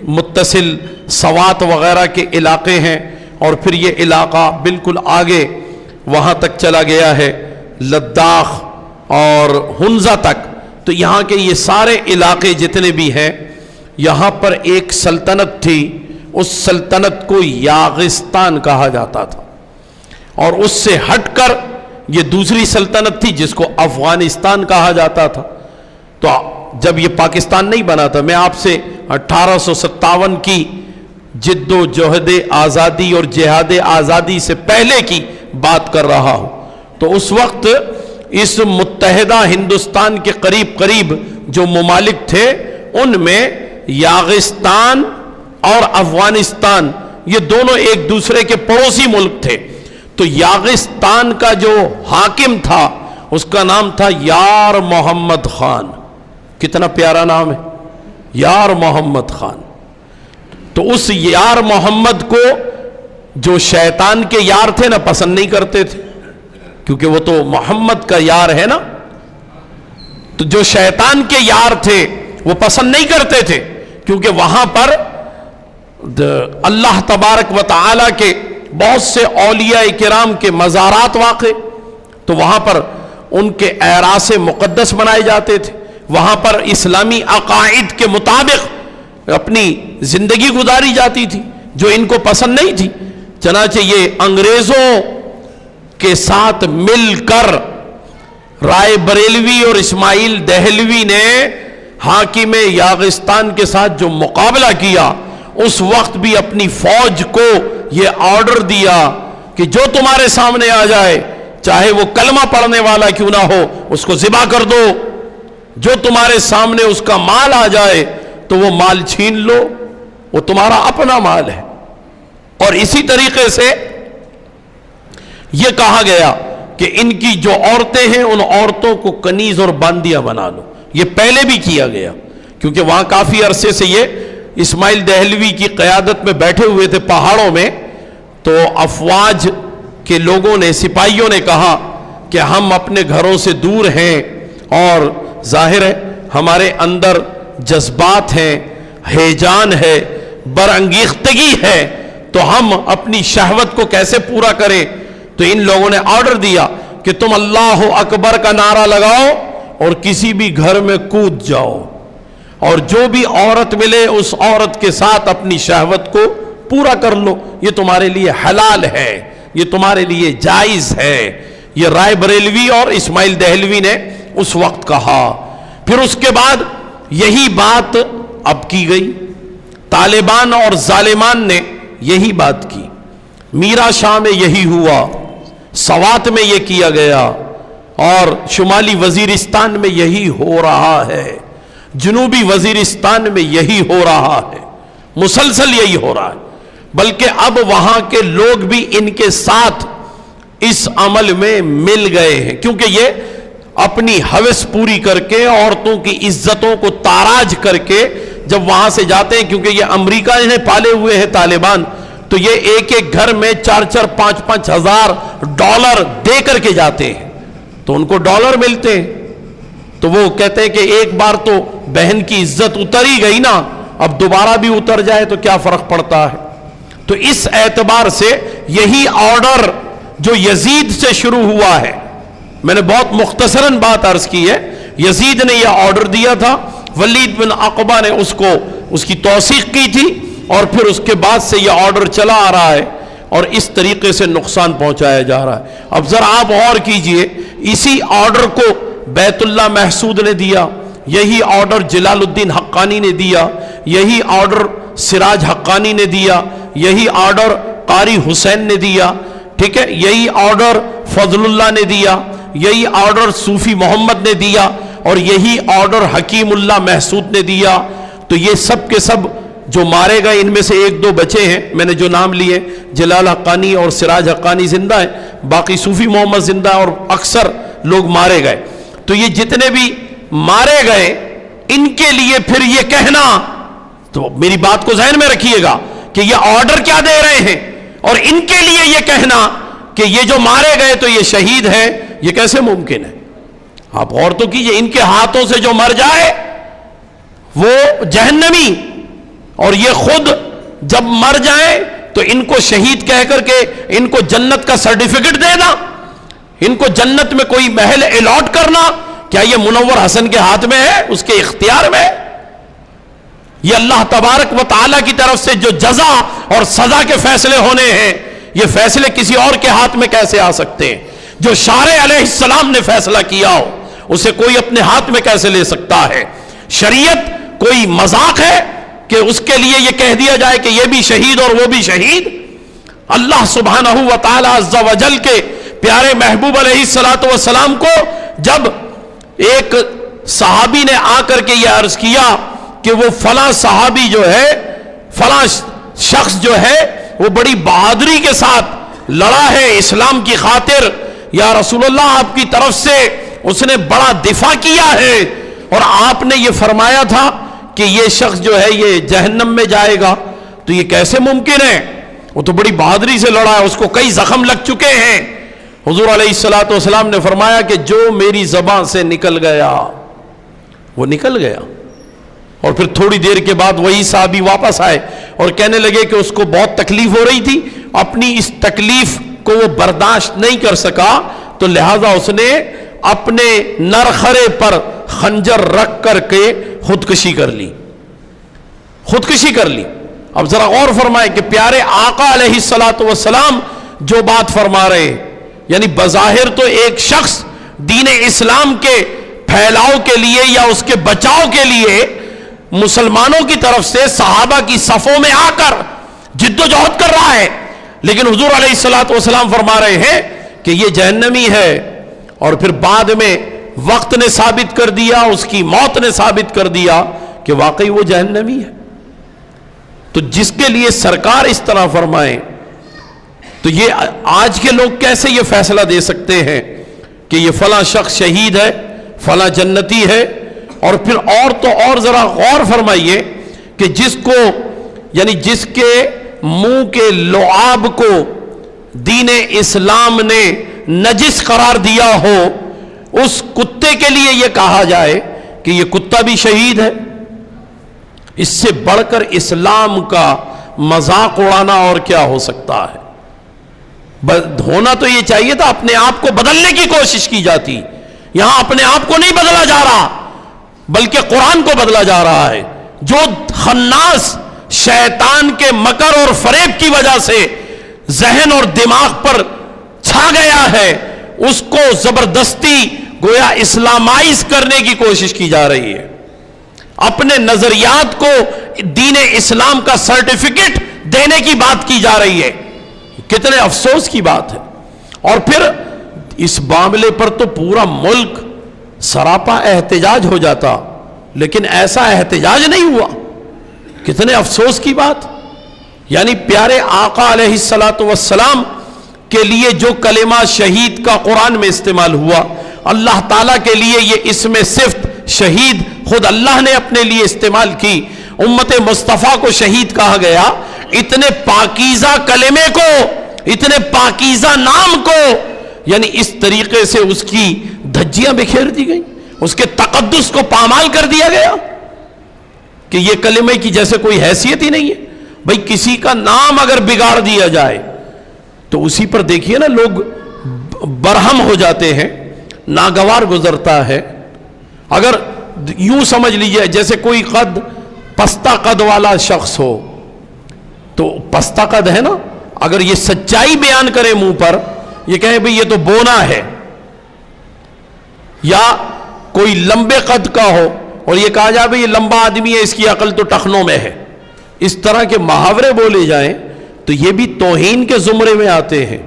متصل سوات وغیرہ کے علاقے ہیں، اور پھر یہ علاقہ بالکل آگے وہاں تک چلا گیا ہے لداخ اور ہنزا تک، تو یہاں کے یہ سارے علاقے جتنے بھی ہیں، یہاں پر ایک سلطنت تھی، اس سلطنت کو یاغستان کہا جاتا تھا، اور اس سے ہٹ کر یہ دوسری سلطنت تھی جس کو افغانستان کہا جاتا تھا۔ تو جب یہ پاکستان نہیں بنا تھا، میں آپ سے 1857 کی جد و جہد آزادی اور جہاد آزادی سے پہلے کی بات کر رہا ہوں، تو اس وقت اس متحدہ ہندوستان کے قریب قریب جو ممالک تھے، ان میں یاغستان اور افغانستان یہ دونوں ایک دوسرے کے پڑوسی ملک تھے۔ تو یاغستان کا جو حاکم تھا اس کا نام تھا یار محمد خان۔ کتنا پیارا نام ہے، یار محمد خان۔ تو اس یار محمد کو جو شیطان کے یار تھے نا پسند نہیں کرتے تھے، کیونکہ وہ تو محمد کا یار ہے نا، تو جو شیطان کے یار تھے وہ پسند نہیں کرتے تھے، کیونکہ وہاں پر اللہ تبارک و تعالی کے بہت سے اولیاء کرام کے مزارات واقع، تو وہاں پر ان کے اعراس مقدس بنائے جاتے تھے، وہاں پر اسلامی عقائد کے مطابق اپنی زندگی گزاری جاتی تھی، جو ان کو پسند نہیں تھی۔ چنانچہ یہ انگریزوں کے ساتھ مل کر رائے بریلوی اور اسماعیل دہلوی نے حاکم یاغستان کے ساتھ جو مقابلہ کیا، اس وقت بھی اپنی فوج کو یہ آرڈر دیا کہ جو تمہارے سامنے آ جائے، چاہے وہ کلمہ پڑھنے والا کیوں نہ ہو، اس کو ذبح کر دو، جو تمہارے سامنے اس کا مال آ جائے تو وہ مال چھین لو، وہ تمہارا اپنا مال ہے۔ اور اسی طریقے سے یہ کہا گیا کہ ان کی جو عورتیں ہیں ان عورتوں کو کنیز اور باندیاں بنا لو، یہ پہلے بھی کیا گیا، کیونکہ وہاں کافی عرصے سے یہ اسماعیل دہلوی کی قیادت میں بیٹھے ہوئے تھے پہاڑوں میں، تو افواج کے لوگوں نے، سپاہیوں نے کہا کہ ہم اپنے گھروں سے دور ہیں اور ظاہر ہے ہمارے اندر جذبات ہیں، ہیجان ہے، برانگیختگی ہے، تو ہم اپنی شہوت کو کیسے پورا کریں؟ تو ان لوگوں نے آرڈر دیا کہ تم اللہ اکبر کا نعرہ لگاؤ اور کسی بھی گھر میں کود جاؤ، اور جو بھی عورت ملے اس عورت کے ساتھ اپنی شہوت کو پورا کر لو، یہ تمہارے لیے حلال ہے، یہ تمہارے لیے جائز ہے۔ یہ رائے بریلوی اور اسماعیل دہلوی نے اس وقت کہا۔ پھر اس کے بعد یہی بات اب کی گئی، طالبان اور ظالمان نے یہی بات کی، میرا شاہ میں یہی ہوا، سوات میں یہ کیا گیا، اور شمالی وزیرستان میں یہی ہو رہا ہے، جنوبی وزیرستان میں یہی ہو رہا ہے، مسلسل یہی ہو رہا ہے، بلکہ اب وہاں کے لوگ بھی ان کے ساتھ اس عمل میں مل گئے ہیں، کیونکہ یہ اپنی ہوس پوری کر کے عورتوں کی عزتوں کو تاراج کر کے جب وہاں سے جاتے ہیں، کیونکہ یہ امریکہ انہیں پالے ہوئے ہیں طالبان، تو یہ ایک ایک گھر میں 4-4 5-5 ہزار ڈالر دے کر کے جاتے ہیں، تو ان کو ڈالر ملتے ہیں، تو وہ کہتے ہیں کہ ایک بار تو بہن کی عزت اتر ہی گئی نا، اب دوبارہ بھی اتر جائے تو کیا فرق پڑتا ہے۔ تو اس اعتبار سے یہی آرڈر جو یزید سے شروع ہوا ہے، میں نے بہت مختصراً بات عرض کی ہے، یزید نے یہ آرڈر دیا تھا، ولید بن عقبہ نے اس کی توثیق کی تھی، اور پھر اس کے بعد سے یہ آرڈر چلا آ رہا ہے، اور اس طریقے سے نقصان پہنچایا جا رہا ہے۔ اب ذرا آپ غور کیجئے، اسی آرڈر کو بیت اللہ محسود نے دیا، یہی آرڈر جلال الدین حقانی نے دیا، یہی آرڈر سراج حقانی نے دیا، یہی آرڈر قاری حسین نے دیا، ٹھیک ہے، یہی آرڈر فضل اللہ نے دیا، یہی آرڈر صوفی محمد نے دیا، اور یہی آرڈر حکیم اللہ محسود نے دیا۔ تو یہ سب کے سب جو مارے گئے، ان میں سے 1-2 بچے ہیں، میں نے جو نام لیے، جلال حقانی اور سراج حقانی زندہ ہیں، باقی صوفی محمد زندہ ہے، اور اکثر لوگ مارے گئے۔ تو یہ جتنے بھی مارے گئے، ان کے لیے پھر یہ کہنا، تو میری بات کو ذہن میں رکھیے گا کہ یہ آرڈر کیا دے رہے ہیں، اور ان کے لیے یہ کہنا کہ یہ جو مارے گئے تو یہ شہید ہے، یہ کیسے ممکن ہے؟ آپ غور تو کیجئے، ان کے ہاتھوں سے جو مر جائے وہ جہنمی، اور یہ خود جب مر جائیں تو ان کو شہید کہہ کر کے ان کو جنت کا سرٹیفکیٹ دے دا، ان کو جنت میں کوئی محل الاٹ کرنا کیا یہ منور حسن کے ہاتھ میں ہے، اس کے اختیار میں؟ یہ اللہ تبارک و تعالیٰ کی طرف سے جو جزا اور سزا کے فیصلے ہونے ہیں، یہ فیصلے کسی اور کے ہاتھ میں کیسے آ سکتے ہیں؟ جو شارع علیہ السلام نے فیصلہ کیا ہو اسے کوئی اپنے ہاتھ میں کیسے لے سکتا ہے؟ شریعت کوئی مذاق ہے کہ اس کے لیے یہ کہہ دیا جائے کہ یہ بھی شہید اور وہ بھی شہید؟ اللہ سبحانہ و تعالیٰ عز و جل کے پیارے محبوب علیہ السلام کو جب ایک صحابی نے آ کر کے یہ عرض کیا کہ وہ فلاں صحابی جو ہے، فلاں شخص جو ہے وہ بڑی بہادری کے ساتھ لڑا ہے اسلام کی خاطر، یا رسول اللہ آپ کی طرف سے اس نے بڑا دفاع کیا ہے، اور آپ نے یہ فرمایا تھا کہ یہ شخص جو ہے یہ جہنم میں جائے گا، تو یہ کیسے ممکن ہے؟ وہ تو بڑی بہادری سے لڑا ہے، اس کو کئی زخم لگ چکے ہیں۔ حضور علیہ السلام نے فرمایا کہ جو میری زبان سے نکل گیا وہ نکل گیا۔ اور پھر تھوڑی دیر کے بعد وہی صحابی واپس آئے اور کہنے لگے کہ اس کو بہت تکلیف ہو رہی تھی، اپنی اس تکلیف کو وہ برداشت نہیں کر سکا، تو لہذا اس نے اپنے نرخرے پر خنجر رکھ کر کے خودکشی کر لی، خودکشی کر لی۔ اب ذرا غور فرمائے کہ پیارے آقا علیہ السلام جو بات فرما رہے ہیں، یعنی بظاہر تو ایک شخص دین اسلام کے پھیلاؤ کے لیے یا اس کے بچاؤ کے لیے مسلمانوں کی طرف سے صحابہ کی صفوں میں آ کر جد و جہد کر رہا ہے، لیکن حضور علیہ السلام فرما رہے ہیں کہ یہ جہنمی ہے، اور پھر بعد میں وقت نے ثابت کر دیا، اس کی موت نے ثابت کر دیا کہ واقعی وہ جہنمی ہے۔ تو جس کے لیے سرکار اس طرح فرمائیں، تو یہ آج کے لوگ کیسے یہ فیصلہ دے سکتے ہیں کہ یہ فلاں شخص شہید ہے، فلاں جنتی ہے؟ اور پھر اور تو اور ذرا غور فرمائیے کہ جس کو، یعنی جس کے منہ کے لعاب کو دین اسلام نے نجس قرار دیا ہو، اس کتے کے لیے یہ کہا جائے کہ یہ کتا بھی شہید ہے، اس سے بڑھ کر اسلام کا مذاق اڑانا اور کیا ہو سکتا ہے؟ ہونا تو یہ چاہیے تھا اپنے آپ کو بدلنے کی کوشش کی جاتی، یہاں اپنے آپ کو نہیں بدلا جا رہا بلکہ قرآن کو بدلا جا رہا ہے۔ جو خناس شیطان کے مکر اور فریب کی وجہ سے ذہن اور دماغ پر چھا گیا ہے، اس کو زبردستی گویا اسلامائز کرنے کی کوشش کی جا رہی ہے، اپنے نظریات کو دین اسلام کا سرٹیفکیٹ دینے کی بات کی جا رہی ہے۔ کتنے افسوس کی بات ہے۔ اور پھر اس معاملے پر تو پورا ملک سراپا احتجاج ہو جاتا، لیکن ایسا احتجاج نہیں ہوا۔ کتنے افسوس کی بات، یعنی پیارے آقا علیہ السلام کے لیے جو کلمہ شہید کا قرآن میں استعمال ہوا، اللہ تعالیٰ کے لیے یہ اسم صفت شہید خود اللہ نے اپنے لیے استعمال کی، امت مصطفیٰ کو شہید کہا گیا۔ اتنے پاکیزہ کلمے کو، اتنے پاکیزہ نام کو، یعنی اس طریقے سے اس کی دھجیاں بکھیر دی گئیں، اس کے تقدس کو پامال کر دیا گیا کہ یہ کلمے کی جیسے کوئی حیثیت ہی نہیں ہے۔ بھئی کسی کا نام اگر بگاڑ دیا جائے تو اسی پر دیکھیے نا لوگ برہم ہو جاتے ہیں، ناگوار گزرتا ہے۔ اگر یوں سمجھ لیجئے جیسے کوئی قد پستہ قد والا شخص ہو، تو پستہ قد ہے نا، اگر یہ سچائی بیان کرے منہ پر، یہ کہے بھئی یہ تو بونا ہے، یا کوئی لمبے قد کا ہو اور یہ کہا جائے بھئی یہ لمبا آدمی ہے، اس کی عقل تو ٹخنوں میں ہے، اس طرح کے محاورے بولے جائیں تو یہ بھی توہین کے زمرے میں آتے ہیں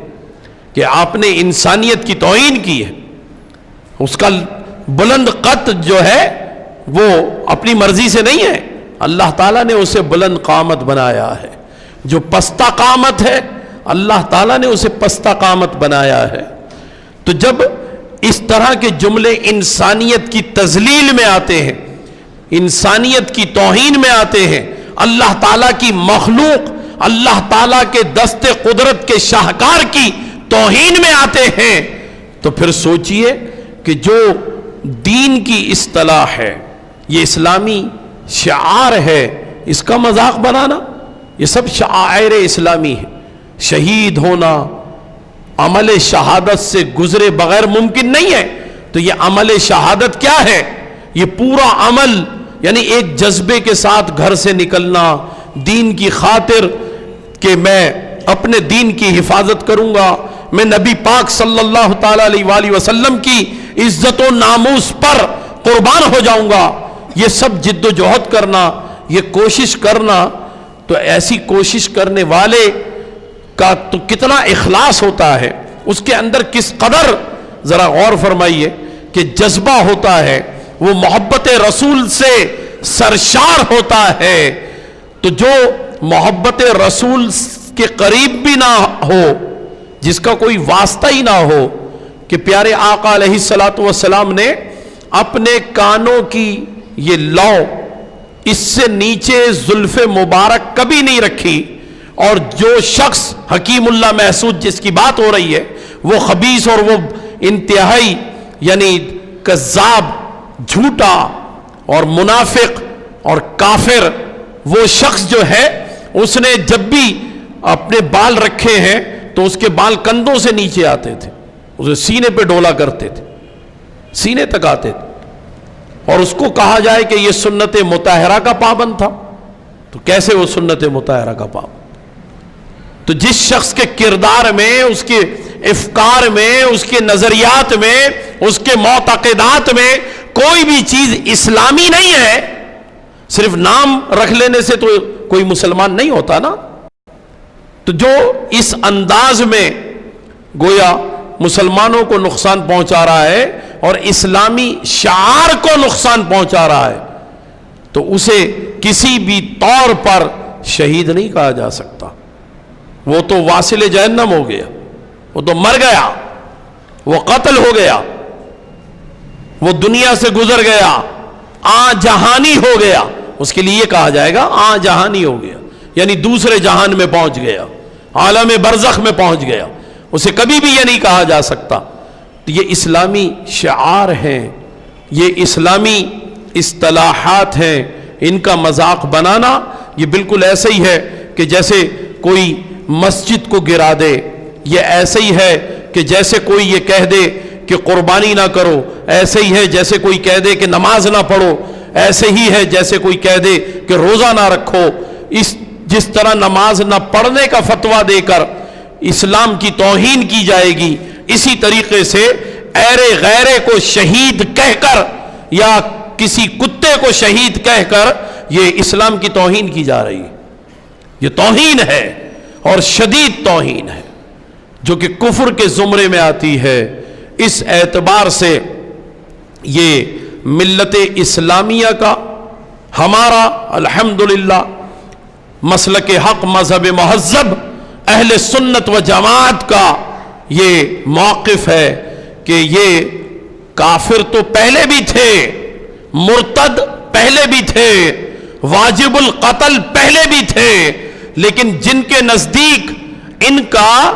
کہ آپ نے انسانیت کی توہین کی ہے۔ اس کا بلند قد جو ہے وہ اپنی مرضی سے نہیں ہے، اللہ تعالیٰ نے اسے بلند قامت بنایا ہے۔ جو پستہ قامت ہے اللہ تعالیٰ نے اسے پستہ قامت بنایا ہے۔ تو جب اس طرح کے جملے انسانیت کی تذلیل میں آتے ہیں، انسانیت کی توہین میں آتے ہیں، اللہ تعالیٰ کی مخلوق، اللہ تعالیٰ کے دست قدرت کے شاہکار کی توہین میں آتے ہیں، تو پھر سوچئے کہ جو دین کی اصطلاح ہے، یہ اسلامی شعار ہے، اس کا مذاق بنانا، یہ سب شعائر اسلامی ہے۔ شہید ہونا، عمل شہادت سے گزرے بغیر ممکن نہیں ہے. تو یہ عمل شہادت کیا ہے؟ یہ پورا عمل، یعنی ایک جذبے کے ساتھ گھر سے نکلنا دین کی خاطر کہ میں اپنے دین کی حفاظت کروں گا، میں نبی پاک صلی اللہ تعالی علیہ وآلہ وسلم کی عزت و ناموس پر قربان ہو جاؤں گا. یہ سب جد و جہد کرنا، یہ کوشش کرنا. تو ایسی کوشش کرنے والے کا تو کتنا اخلاص ہوتا ہے، اس کے اندر کس قدر، ذرا غور فرمائیے کہ جذبہ ہوتا ہے، وہ محبت رسول سے سرشار ہوتا ہے. تو جو محبت رسول کے قریب بھی نہ ہو، جس کا کوئی واسطہ ہی نہ ہو، کہ پیارے آقا علیہ الصلوۃ والسلام نے اپنے کانوں کی یہ لو اس سے نیچے زلف مبارک کبھی نہیں رکھی. اور جو شخص حکیم اللہ محسود جس کی بات ہو رہی ہے، وہ خبیث اور وہ انتہائی یعنی کذاب، جھوٹا اور منافق اور کافر وہ شخص جو ہے، اس نے جب بھی اپنے بال رکھے ہیں تو اس کے بال کندھوں سے نیچے آتے تھے، اسے سینے پہ ڈولا کرتے تھے، سینے تک آتے تھے. اور اس کو کہا جائے کہ یہ سنت مطہرہ کا پابند تھا، تو کیسے وہ سنت مطہرہ کا پابند؟ تو جس شخص کے کردار میں، اس کے افکار میں، اس کے نظریات میں، اس کے معتقدات میں کوئی بھی چیز اسلامی نہیں ہے، صرف نام رکھ لینے سے تو کوئی مسلمان نہیں ہوتا نا. تو جو اس انداز میں گویا مسلمانوں کو نقصان پہنچا رہا ہے اور اسلامی شعار کو نقصان پہنچا رہا ہے، تو اسے کسی بھی طور پر شہید نہیں کہا جا سکتا. وہ تو واصل جہنم ہو گیا، وہ تو مر گیا، وہ قتل ہو گیا، وہ دنیا سے گزر گیا، جہانی ہو گیا. اس کے لیے کہا جائے گا جہانی ہو گیا، یعنی دوسرے جہان میں پہنچ گیا، عالم برزخ میں پہنچ گیا. اسے کبھی بھی یہ نہیں کہا جا سکتا. تو یہ اسلامی شعار ہیں، یہ اسلامی اصطلاحات ہیں، ان کا مذاق بنانا یہ بالکل ایسے ہی ہے کہ جیسے کوئی مسجد کو گرا دے. یہ ایسے ہی ہے کہ جیسے کوئی یہ کہہ دے کہ قربانی نہ کرو، ایسے ہی ہے جیسے کوئی کہہ دے کہ نماز نہ پڑھو، ایسے ہی ہے جیسے کوئی کہہ دے کہ روزہ نہ رکھو. جس طرح نماز نہ پڑھنے کا فتویٰ دے کر اسلام کی توہین کی جائے گی، اسی طریقے سے ایرے غیرے کو شہید کہہ کر یا کسی کتے کو شہید کہہ کر یہ اسلام کی توہین کی جا رہی ہے. یہ توہین ہے اور شدید توہین ہے، جو کہ کفر کے زمرے میں آتی ہے. اس اعتبار سے یہ ملت اسلامیہ کا، ہمارا الحمدللہ مسلک حق، مذہب مہذب اہل سنت و جماعت کا یہ موقف ہے کہ یہ کافر تو پہلے بھی تھے، مرتد پہلے بھی تھے، واجب القتل پہلے بھی تھے، لیکن جن کے نزدیک ان کا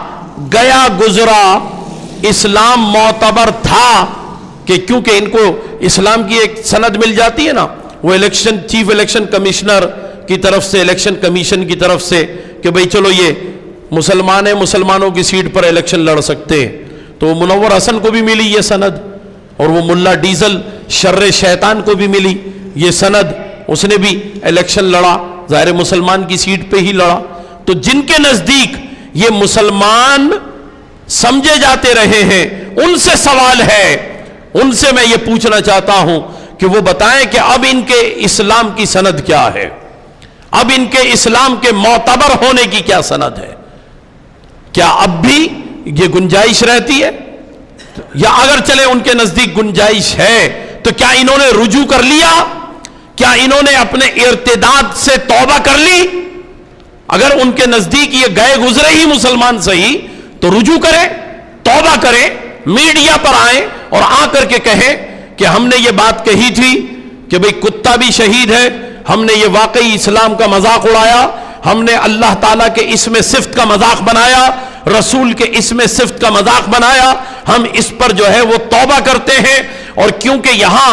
گیا گزرا اسلام معتبر تھا، کہ کیونکہ ان کو اسلام کی ایک سند مل جاتی ہے نا، وہ چیف الیکشن کمشنر کی طرف سے، الیکشن کمیشن کی طرف سے، کہ بھئی چلو یہ مسلمان ہیں، مسلمانوں کی سیٹ پر الیکشن لڑ سکتے ہیں. تو منور حسن کو بھی ملی یہ سند، اور وہ ملا ڈیزل شر شیطان کو بھی ملی یہ سند، اس نے بھی الیکشن لڑا، ظاہر مسلمان کی سیٹ پہ ہی لڑا. تو جن کے نزدیک یہ مسلمان سمجھے جاتے رہے ہیں، ان سے سوال ہے، ان سے میں یہ پوچھنا چاہتا ہوں کہ وہ بتائیں کہ اب ان کے اسلام کی سند کیا ہے، اب ان کے اسلام کے معتبر ہونے کی کیا سند ہے؟ کیا اب بھی یہ گنجائش رہتی ہے؟ یا اگر چلے ان کے نزدیک گنجائش ہے تو کیا انہوں نے رجوع کر لیا؟ کیا انہوں نے اپنے ارتداد سے توبہ کر لی؟ اگر ان کے نزدیک یہ گئے گزرے ہی مسلمان صحیح تو رجوع کریں، توبہ کریں، میڈیا پر آئیں اور آ کر کے کہیں کہ ہم نے یہ بات کہی تھی کہ بھئی کتا بھی شہید ہے، ہم نے یہ واقعی اسلام کا مذاق اڑایا، ہم نے اللہ تعالیٰ کے اسم صفت کا مذاق بنایا، رسول کے اسم صفت کا مذاق بنایا، ہم اس پر جو ہے وہ توبہ کرتے ہیں. اور کیونکہ یہاں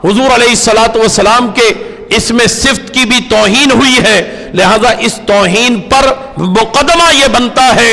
حضور علیہ السلام کے اسم صفت کی بھی توہین ہوئی ہے، لہذا اس توہین پر مقدمہ یہ بنتا ہے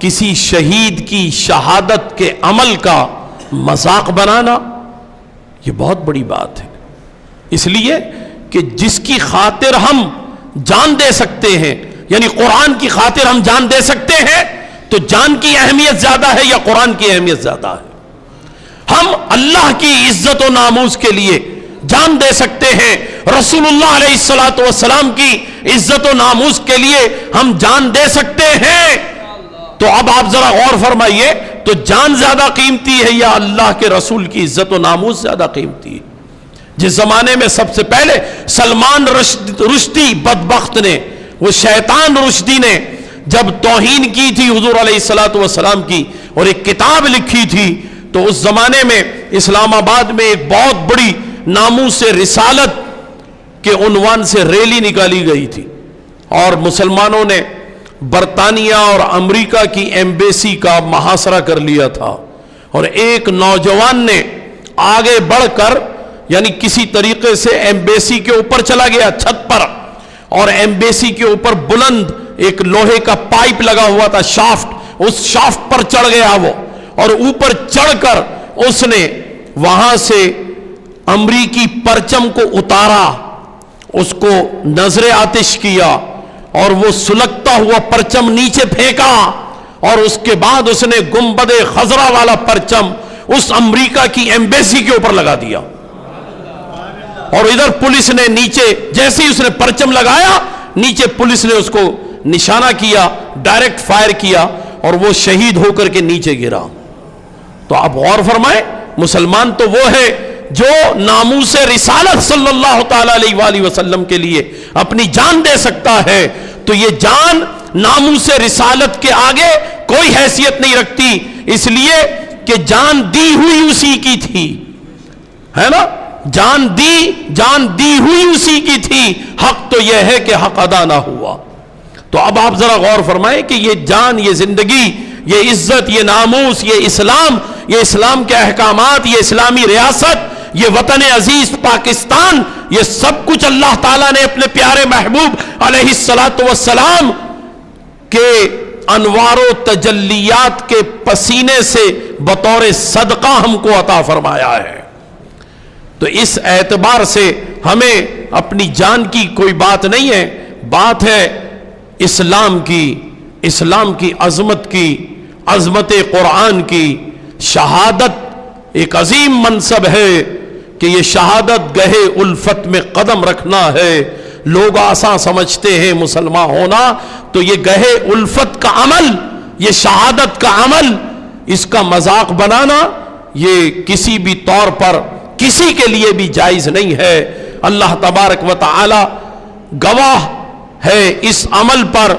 کسی شہید کی شہادت کے عمل کا مذاق بنانا یہ بہت بڑی بات ہے. اس لیے کہ جس کی خاطر ہم جان دے سکتے ہیں، یعنی قرآن کی خاطر ہم جان دے سکتے ہیں، تو جان کی اہمیت زیادہ ہے یا قرآن کی اہمیت زیادہ ہے؟ ہم اللہ کی عزت و ناموس کے لیے جان دے سکتے ہیں، رسول اللہ علیہ الصلوۃ والسلام کی عزت و ناموس کے لیے ہم جان دے سکتے ہیں. تو اب آپ ذرا غور فرمائیے، تو جان زیادہ قیمتی ہے یا اللہ کے رسول کی عزت و ناموس زیادہ قیمتی ہے؟ جس زمانے میں سب سے پہلے سلمان رشدی بدبخت نے، وہ شیطان رشدی نے جب توہین کی تھی حضور علیہ الصلوۃ والسلام کی اور ایک کتاب لکھی تھی، تو اس زمانے میں اسلام آباد میں ایک بہت بڑی ناموس رسالت کے عنوان سے ریلی نکالی گئی تھی، اور مسلمانوں نے برطانیہ اور امریکہ کی ایمبیسی کا محاصرہ کر لیا تھا. اور ایک نوجوان نے آگے بڑھ کر یعنی کسی طریقے سے ایمبیسی کے اوپر چلا گیا چھت پر، اور ایمبیسی کے اوپر بلند ایک لوہے کا پائپ لگا ہوا تھا، شافٹ، اس شافٹ پر چڑھ گیا وہ، اور اوپر چڑھ کر اس نے وہاں سے امریکی پرچم کو اتارا، اس کو نظر آتش کیا، اور وہ سلگتا ہوا پرچم نیچے پھینکا، اور اس کے بعد اس نے گنبد خضرا والا پرچم اس امریکہ کی ایمبیسی کے اوپر لگا دیا. اور ادھر پولیس نے نیچے جیسے ہی اس نے پرچم لگایا، نیچے پولیس نے اس کو نشانہ کیا، ڈائریکٹ فائر کیا، اور وہ شہید ہو کر کے نیچے گرا. تو آپ غور فرمائیں، مسلمان تو وہ ہے جو ناموس رسالت صلی اللہ تعالی علیہ وآلہ وسلم کے لیے اپنی جان دے سکتا ہے. تو یہ جان ناموس رسالت کے آگے کوئی حیثیت نہیں رکھتی، اس لیے کہ جان دی ہوئی اسی کی تھی، ہے نا؟ جان دی ہوئی اسی کی تھی. حق تو یہ ہے کہ حق ادا نہ ہوا. تو اب آپ ذرا غور فرمائیں کہ یہ جان، یہ زندگی، یہ عزت، یہ ناموس، یہ اسلام کے احکامات، یہ اسلامی ریاست، یہ وطن عزیز پاکستان، یہ سب کچھ اللہ تعالیٰ نے اپنے پیارے محبوب علیہ الصلوۃ والسلام کے انوار و تجلیات کے پسینے سے بطور صدقہ ہم کو عطا فرمایا ہے. تو اس اعتبار سے ہمیں اپنی جان کی کوئی بات نہیں ہے، بات ہے اسلام کی عظمت کی، عظمت قرآن کی. شہادت ایک عظیم منصب ہے کہ یہ شہادت گہے الفت میں قدم رکھنا ہے. لوگ آسان سمجھتے ہیں مسلمان ہونا، تو یہ گہے الفت کا عمل، یہ شہادت کا عمل، اس کا مذاق بنانا یہ کسی بھی طور پر کسی کے لیے بھی جائز نہیں ہے. اللہ تبارک و تعالی گواہ ہے اس عمل پر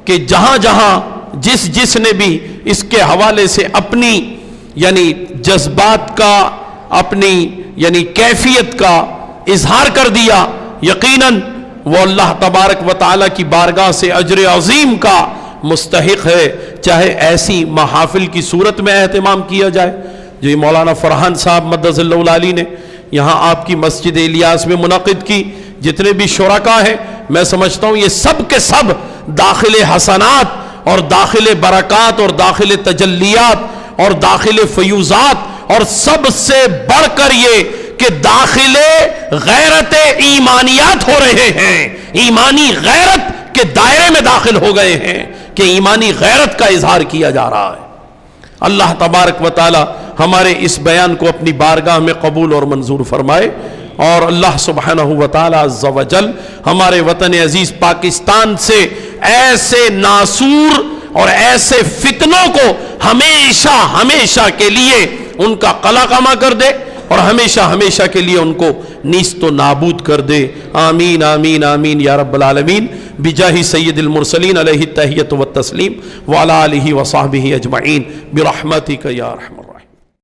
کہ جہاں جہاں جس نے بھی اس کے حوالے سے اپنی یعنی جذبات کا، اپنی یعنی کیفیت کا اظہار کر دیا، یقیناً وہ اللہ تبارک و تعالی کی بارگاہ سے اجر عظیم کا مستحق ہے. چاہے ایسی محافل کی صورت میں اہتمام کیا جائے جو مولانا فرحان صاحب مدظ اللہ العالی نے یہاں آپ کی مسجد الیاس میں منعقد کی، جتنے بھی شرکاء ہیں، میں سمجھتا ہوں یہ سب کے سب داخل حسنات اور داخل برکات اور داخل تجلیات اور داخل فیوزات، اور سب سے بڑھ کر یہ کہ داخل غیرت ایمانیات ہو رہے ہیں، ایمانی غیرت کے دائرے میں داخل ہو گئے ہیں کہ ایمانی غیرت کا اظہار کیا جا رہا ہے. اللہ تبارک و تعالی ہمارے اس بیان کو اپنی بارگاہ میں قبول اور منظور فرمائے، اور اللہ سبحانہ و تعالی عز و جل ہمارے وطن عزیز پاکستان سے ایسے ناسور اور ایسے فتنوں کو ہمیشہ کے لیے ان کا قلع کما کر دے، اور ہمیشہ کے لیے ان کو نیست و نابود کر دے. آمین آمین آمین یا رب العالمین. بجاہ سید المرسلین علیہ التحیۃ والتسلیم وعلی آلہ وصحبہ اجمعین برحمتک یا ارحم الراحمین.